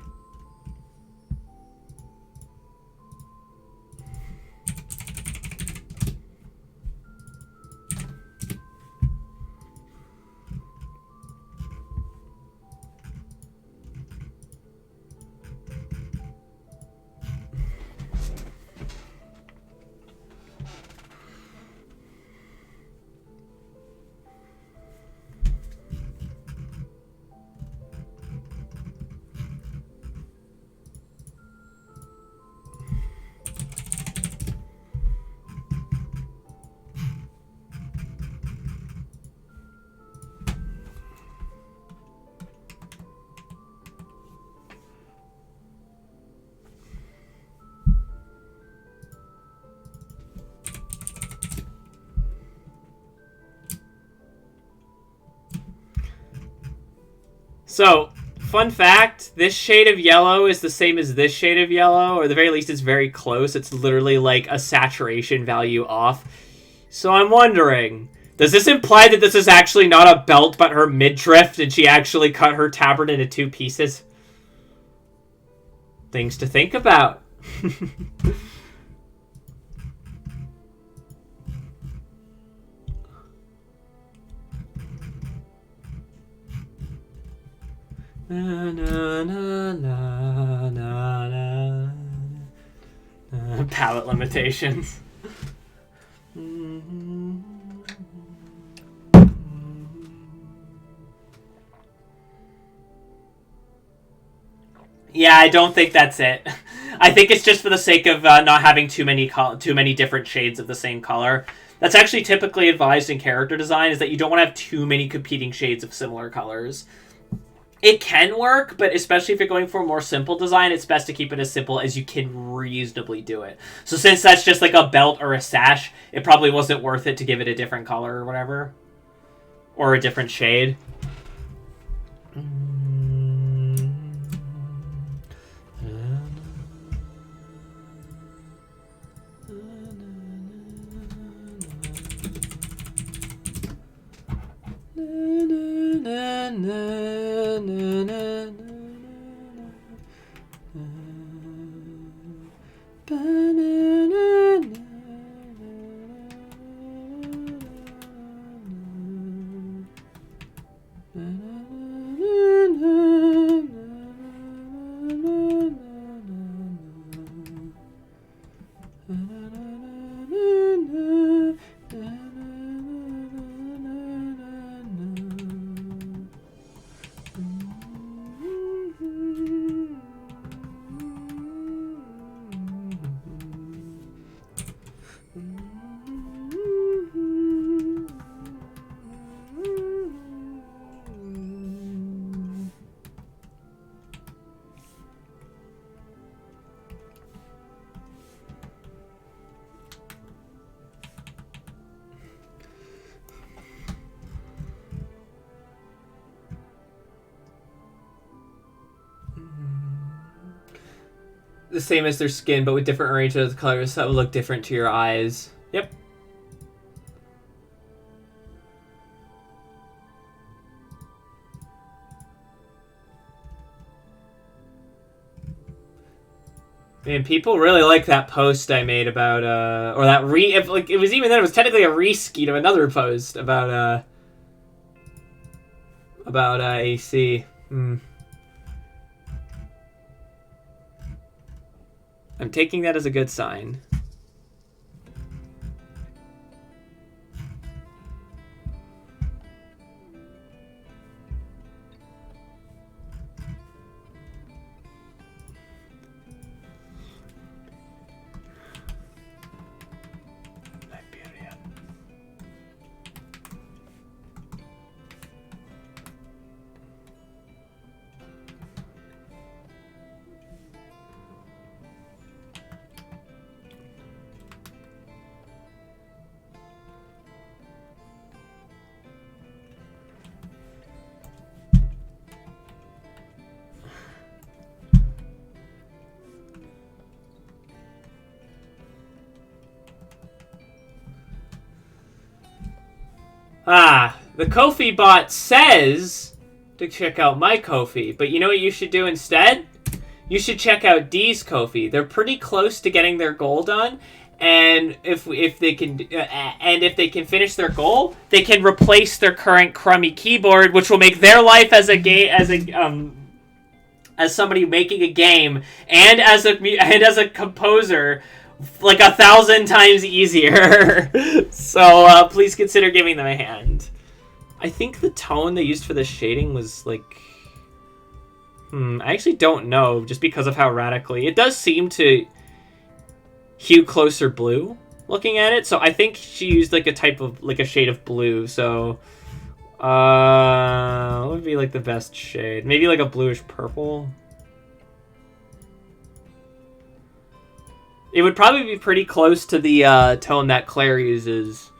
So, fun fact, this shade of yellow is the same as this shade of yellow, or at the very least it's very close. It's literally like a saturation value off. So I'm wondering, does this imply that this is actually not a belt but her midriff and she actually cut her tabard into 2 pieces? Things to think about. Na, na, na, na, na, na. Palette limitations. Yeah, I don't think that's it. I think it's just for the sake of not having too many different shades of the same color. That's actually typically advised in character design, is that you don't want to have too many competing shades of similar colors. It can work, but especially if you're going for a more simple design, it's best to keep it as simple as you can reasonably do it. So since that's just like a belt or a sash, it probably wasn't worth it to give it a different color or whatever. Or a different shade. The same as their skin, but with different arrangements of colors that will look different to your eyes. Yep. Man, people really like that post I made about, or that it was even then, it was technically a reskeet of another post about AC. I'm taking that as a good sign. Might be The Ko-fi bot says to check out my Ko-fi, but you know what you should do instead? You should check out D's Ko-fi. They're pretty close to getting their goal done, and if they can finish their goal, they can replace their current crummy keyboard, which will make their life as somebody making a game and as a composer like 1,000 times easier. So please consider giving them a hand. I think the tone they used for the shading was like... I actually don't know, just because of how radically... It does seem to hue closer blue, looking at it. So I think she used like a type of... like a shade of blue, so... what would be like the best shade? Maybe like a bluish purple? It would probably be pretty close to the tone that Claire uses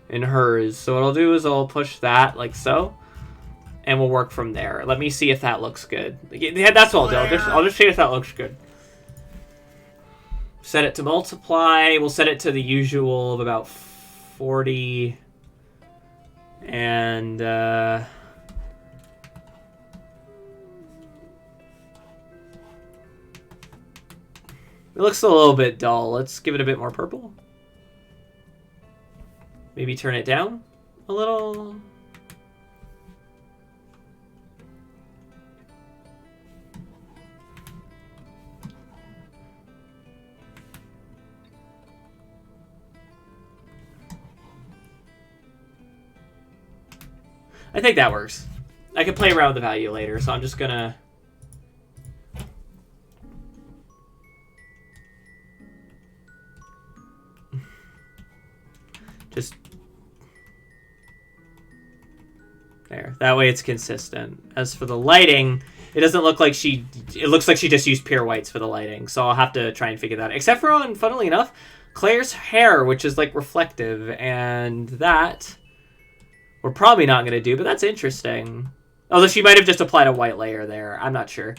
in hers. So what I'll do is I'll push that like so, and we'll work from there. Let me see if that looks good. Yeah, that's what I'll do. I'll just see if that looks good. Set it to multiply. We'll set it to the usual of about 40. And it looks a little bit dull. Let's give it a bit more purple. Maybe turn it down a little. I think that works. I can play around with the value later, so I'm just gonna... just... there. That way it's consistent. As for the lighting, it doesn't look like she... It looks like she just used pure whites for the lighting, so I'll have to try and figure that out. Except for, funnily enough, Claire's hair, which is, like, reflective, and that... we're probably not going to do, but that's interesting. Although she might have just applied a white layer there. I'm not sure.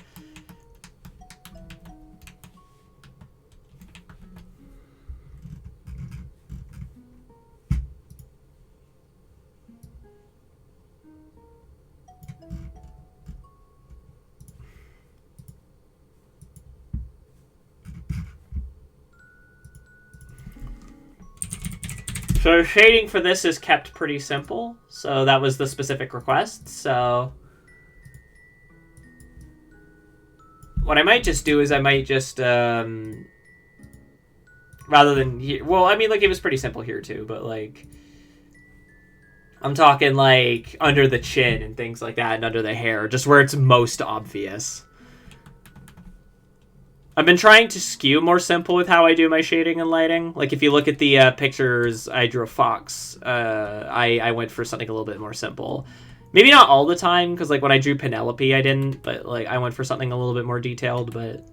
So shading for this is kept pretty simple. So that was the specific request. So what I might just do is I might just, rather than here, well, I mean, like, it was pretty simple here too, but like, I'm talking like under the chin and things like that and under the hair, just where it's most obvious. I've been trying to skew more simple with how I do my shading and lighting. Like, if you look at the pictures I drew of Fox, I went for something a little bit more simple. Maybe not all the time, because, like, when I drew Penelope, I didn't. But, like, I went for something a little bit more detailed, but...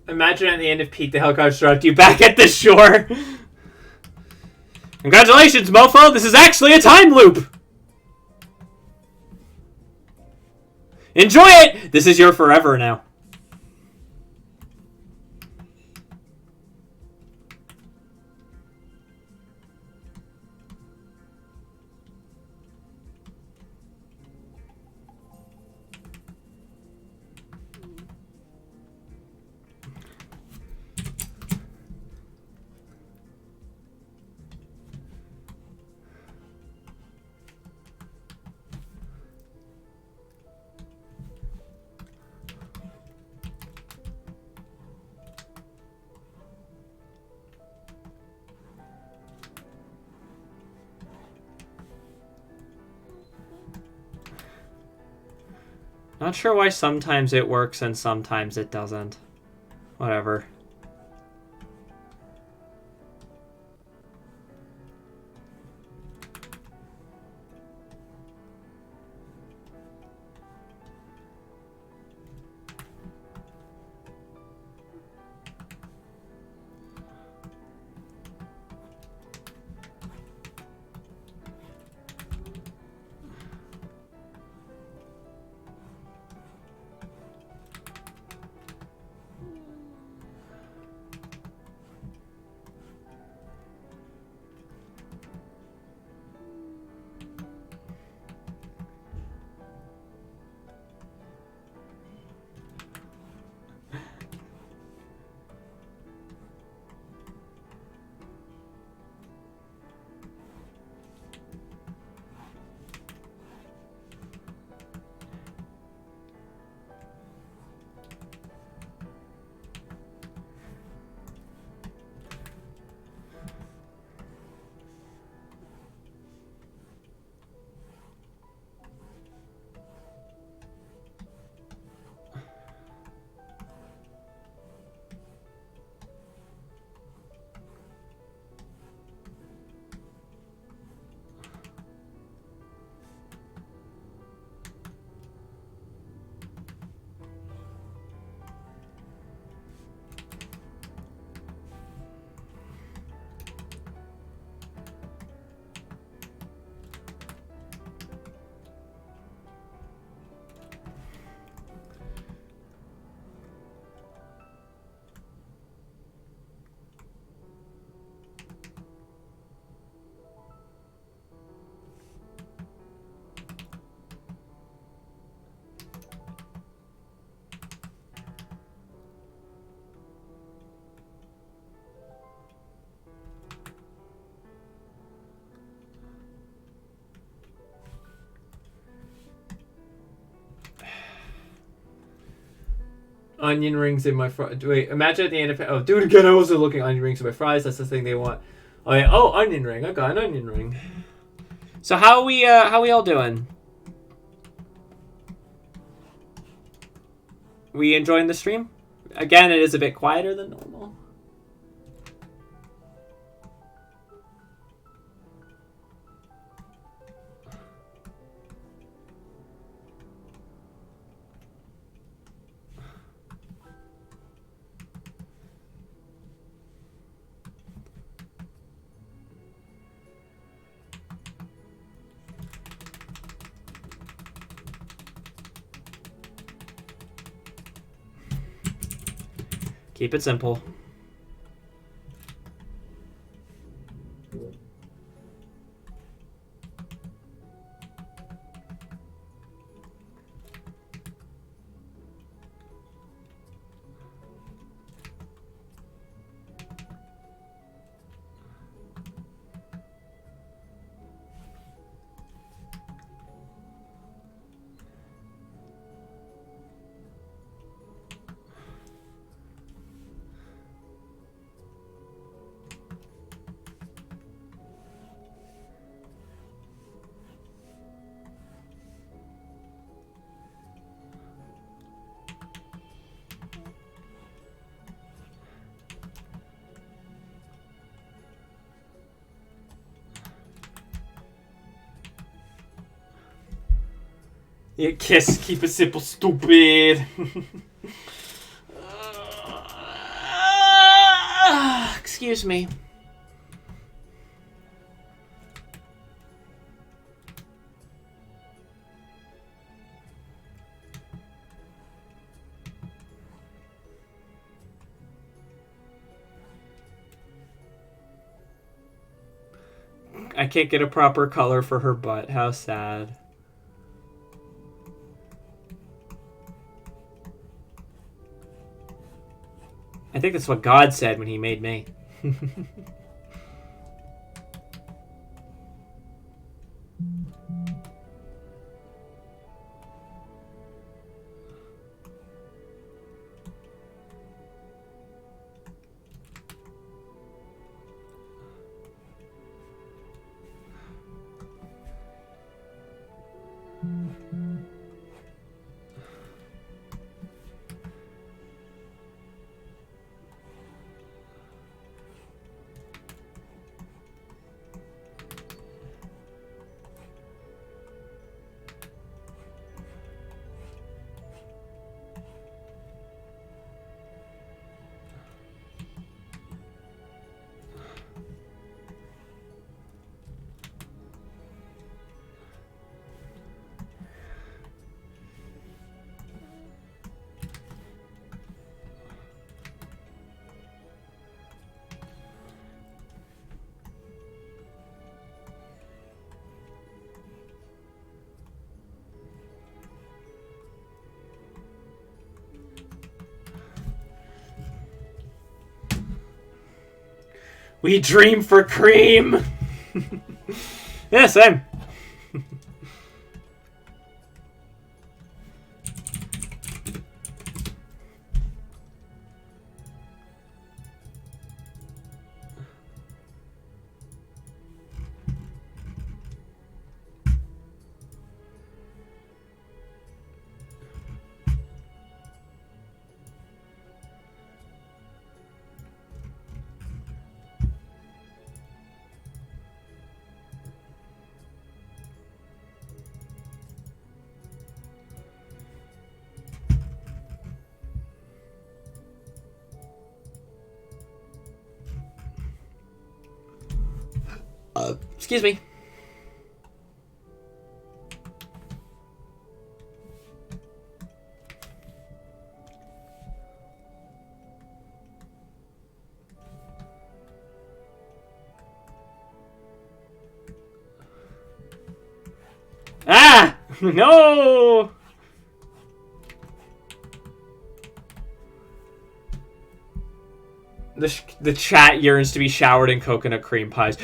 Imagine at the end of Peak, the helicopter dropped you back at the shore. Congratulations, mofo! This is actually a time loop! Enjoy it! This is your forever now. Not sure why sometimes it works and sometimes it doesn't. Whatever. Onion rings in my fries. Wait, imagine at the end of it. Oh, do it again. I wasn't looking onion rings in my fries. That's the thing they want. Oh yeah. Oh, onion ring. I got an onion ring. So how we all doing? We enjoying the stream? Again, it is a bit quieter than normal. Keep it simple. Yeah, kiss. Keep it simple, stupid. Excuse me. I can't get a proper color for her butt. How sad. I think that's what God said when he made me. We dream for cream. Yeah, same. Excuse me. Ah! No! The chat yearns to be showered in coconut cream pies.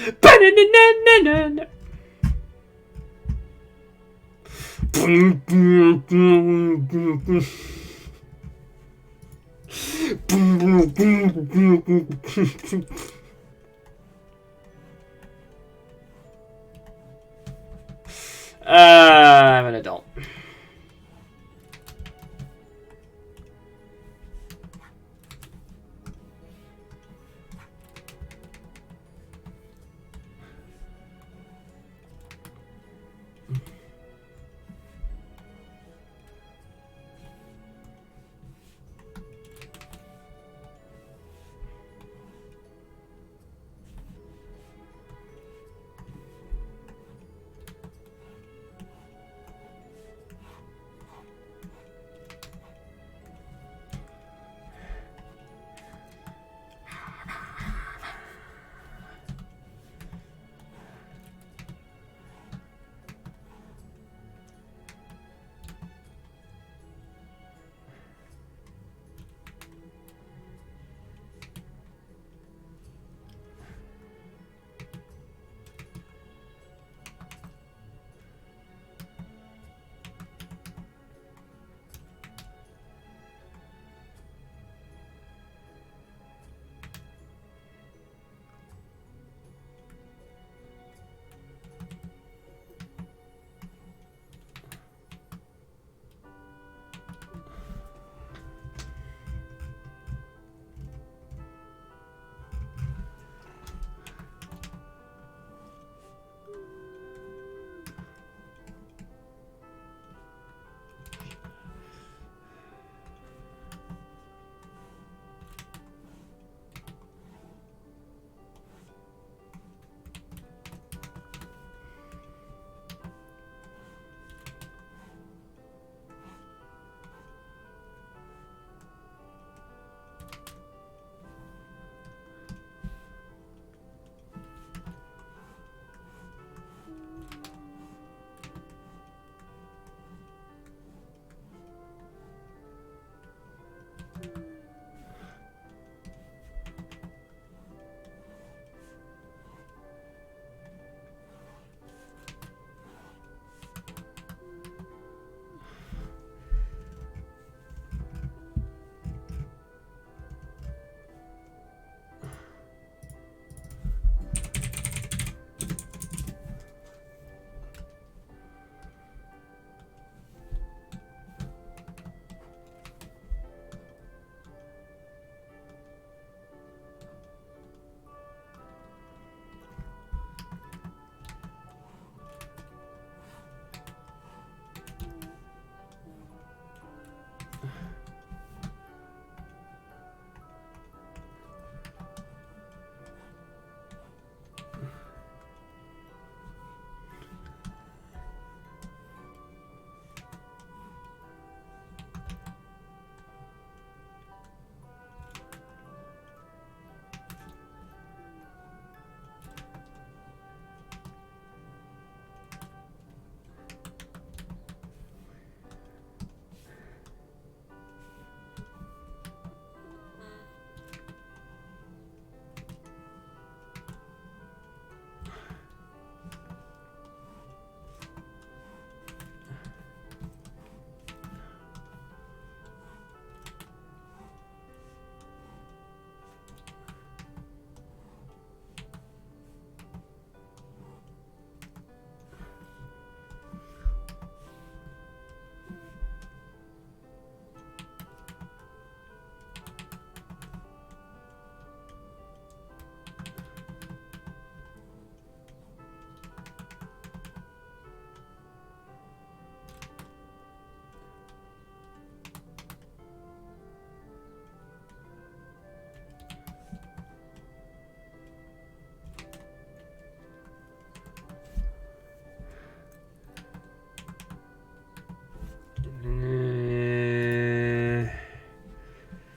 I'm an adult.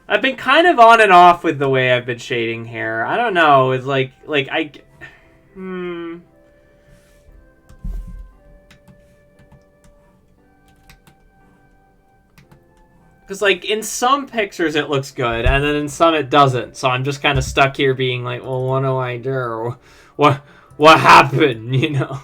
I've been kind of on and off with the way I've been shading hair. I don't know. It's like I... Because, like, in some pictures it looks good, and then in some it doesn't. So I'm just kind of stuck here being like, well, what do I do? What happened, you know?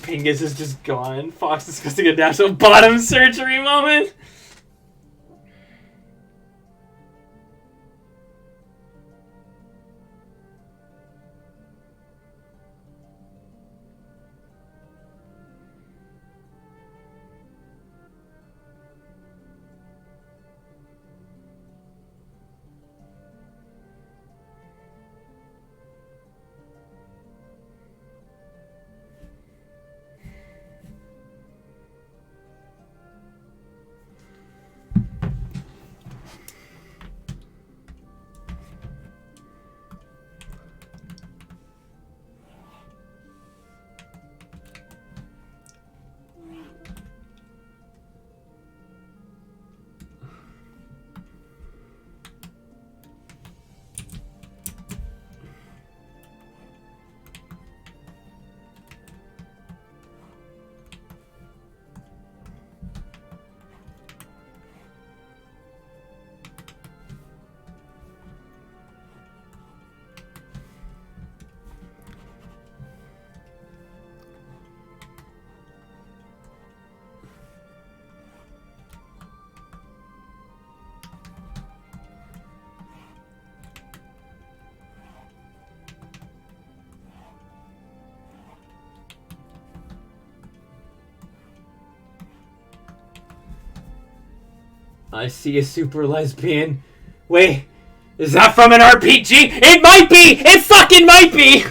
Pingus is just gone. Fox discussing a national bottom surgery moment. I see a super lesbian. Wait, Is that from an RPG? It might be! It fucking might be!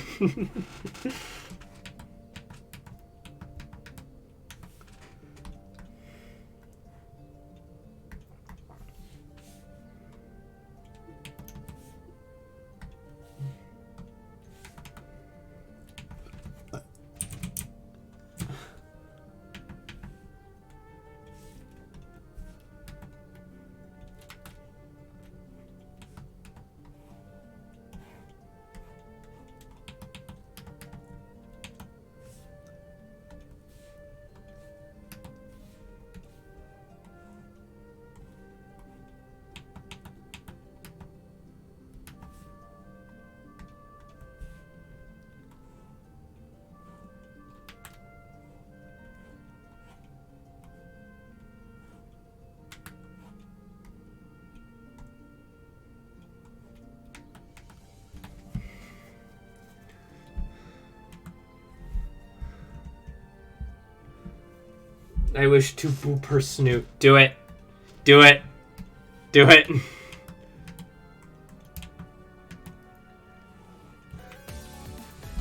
I wish to boop her snoot. Do it. Do it. Do it.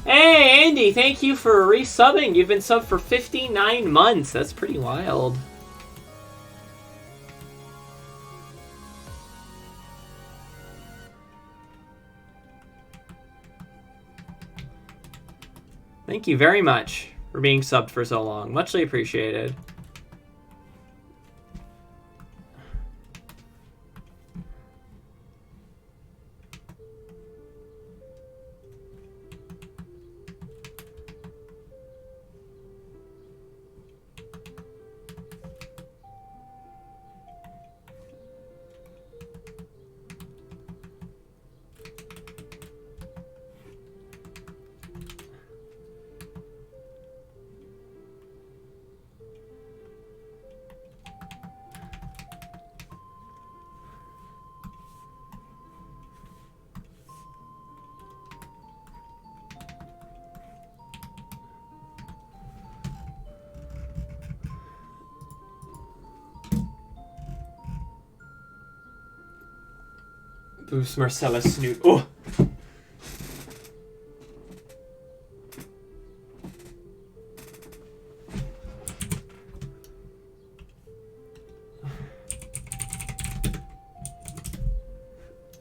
Hey, Andy, thank you for resubbing. You've been subbed for 59 months. That's pretty wild. Thank you very much for being subbed for so long. Muchly appreciated. Boost Marcella Snoot. Oh!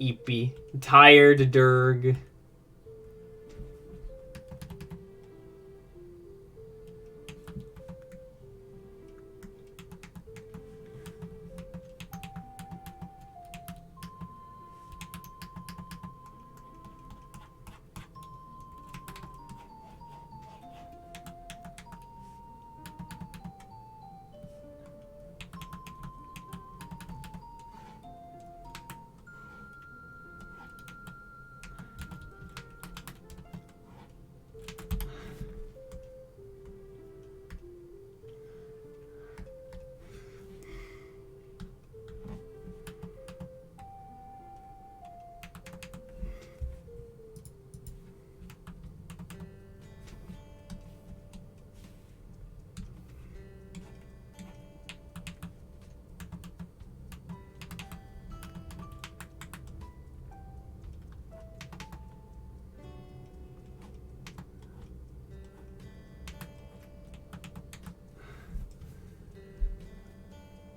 Eepy. Tired Durg.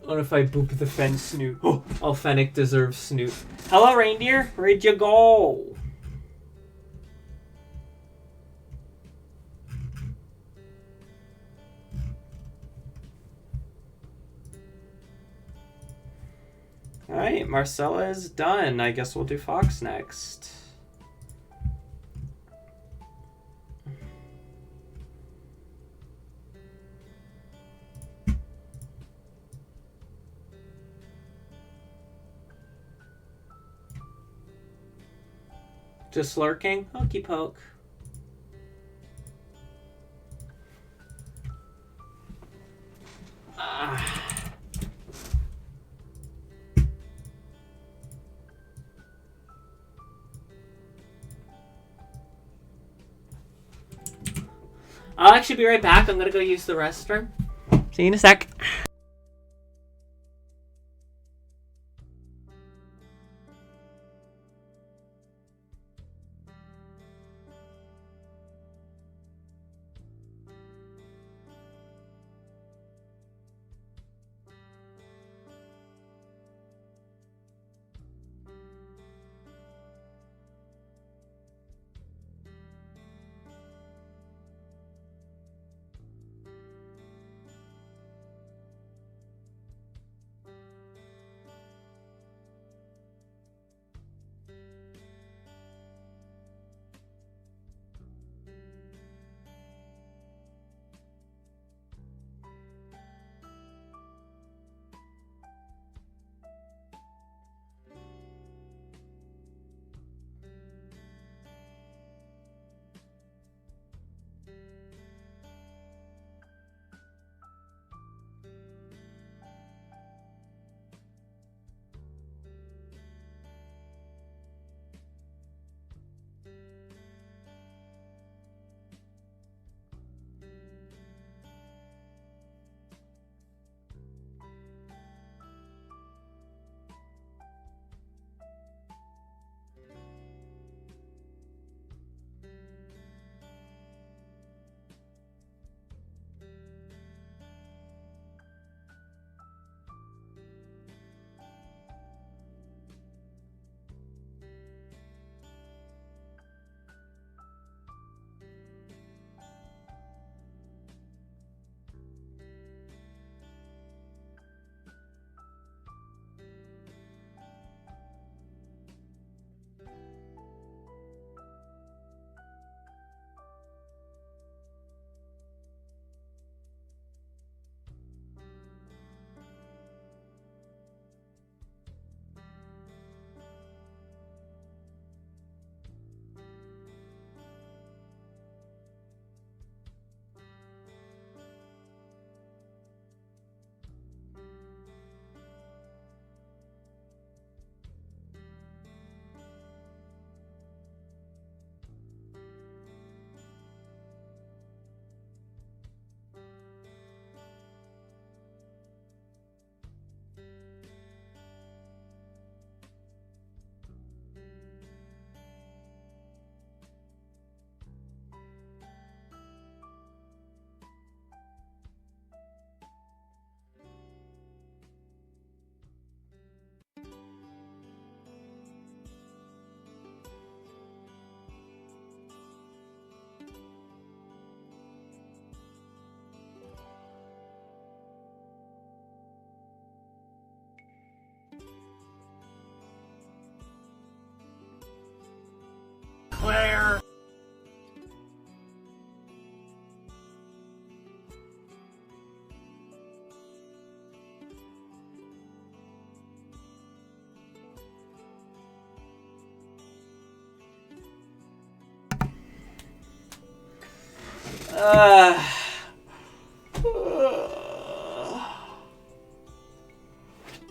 What if I boop the Fen Snoot? Oh, Alfenic deserves Snoot. Hello, reindeer. Where'd you go? Alright, Marcella is done. I guess we'll do Fox next. Just lurking? Hokey poke. I'll actually be right back. I'm gonna go use the restroom. See you in a sec.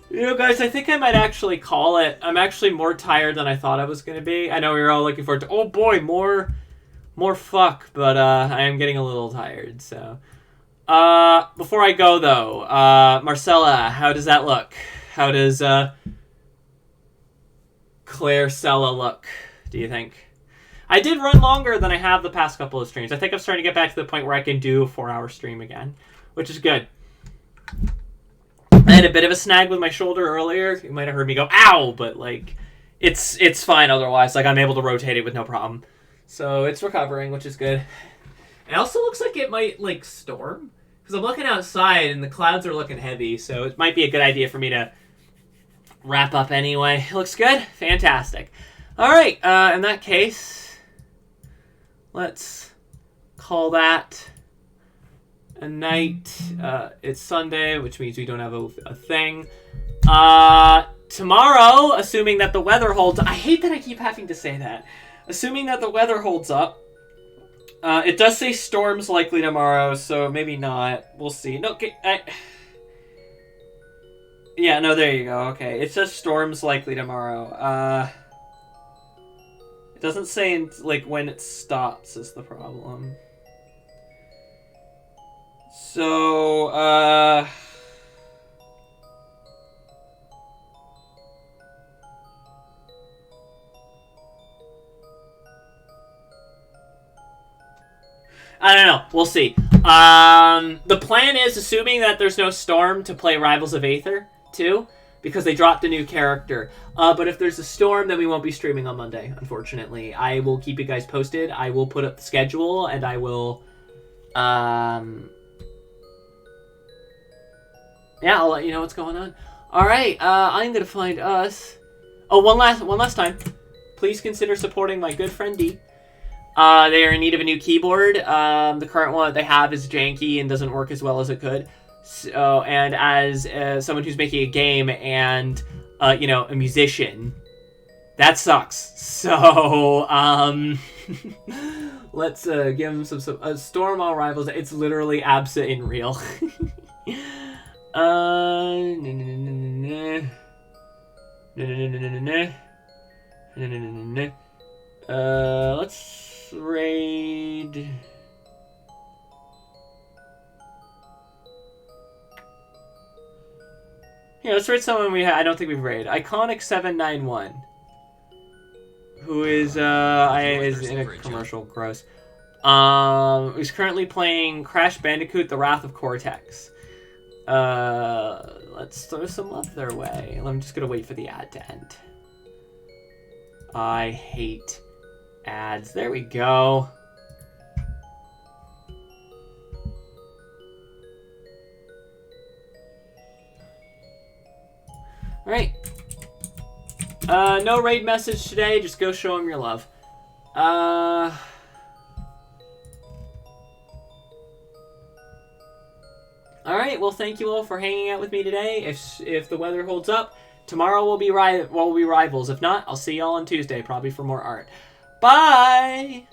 You know, guys, I think I might actually call it. I'm actually more tired than I thought I was going to be. I know we were all looking forward to, oh boy, more fuck, but I am getting a little tired, so. Before I go, though, Marcella, how does that look? How does Claire Sella look, do you think? I did run longer than I have the past couple of streams. I think I'm starting to get back to the point where I can do a 4-hour stream again, which is good. I had a bit of a snag with my shoulder earlier. You might have heard me go, ow! But, like, it's fine otherwise. Like, I'm able to rotate it with no problem. So, it's recovering, which is good. It also looks like it might, like, storm. Because I'm looking outside, and the clouds are looking heavy. So, it might be a good idea for me to wrap up anyway. It looks good? Fantastic. Alright, in that case, let's call that a night. It's Sunday, which means we don't have a thing. Tomorrow, assuming that the weather holds... I hate that I keep having to say that. Assuming that the weather holds up. It does say storms likely tomorrow, so maybe not. We'll see. No, okay, yeah, no, there you go. Okay, it says storms likely tomorrow. It doesn't say, like, when it stops is the problem. So, I don't know. We'll see. The plan is, assuming that there's no storm, to play Rivals of Aether 2, because they dropped a new character. But if there's a storm, then we won't be streaming on Monday, unfortunately. I will keep you guys posted. I will put up the schedule, and I will... yeah, I'll let you know what's going on. Alright, I'm gonna find us... Oh, one last time. Please consider supporting my good friend D. They are in need of a new keyboard. The current one that they have is janky and doesn't work as well as it could. So, and as someone who's making a game and, you know, a musician, that sucks. So, let's give him some Storm on Rivals. It's literally Absa in real. Let's raid. Yeah, let's raid someone I don't think we've raided. Iconic791. Who is is in a commercial. Gross. Who's currently playing Crash Bandicoot: The Wrath of Cortex. Let's throw some love their way. I'm just gonna wait for the ad to end. I hate ads. There we go. Alright. No raid message today. Just go show them your love. Alright, well, thank you all for hanging out with me today. If the weather holds up, tomorrow we'll be rivals. If not, I'll see y'all on Tuesday, probably for more art. Bye!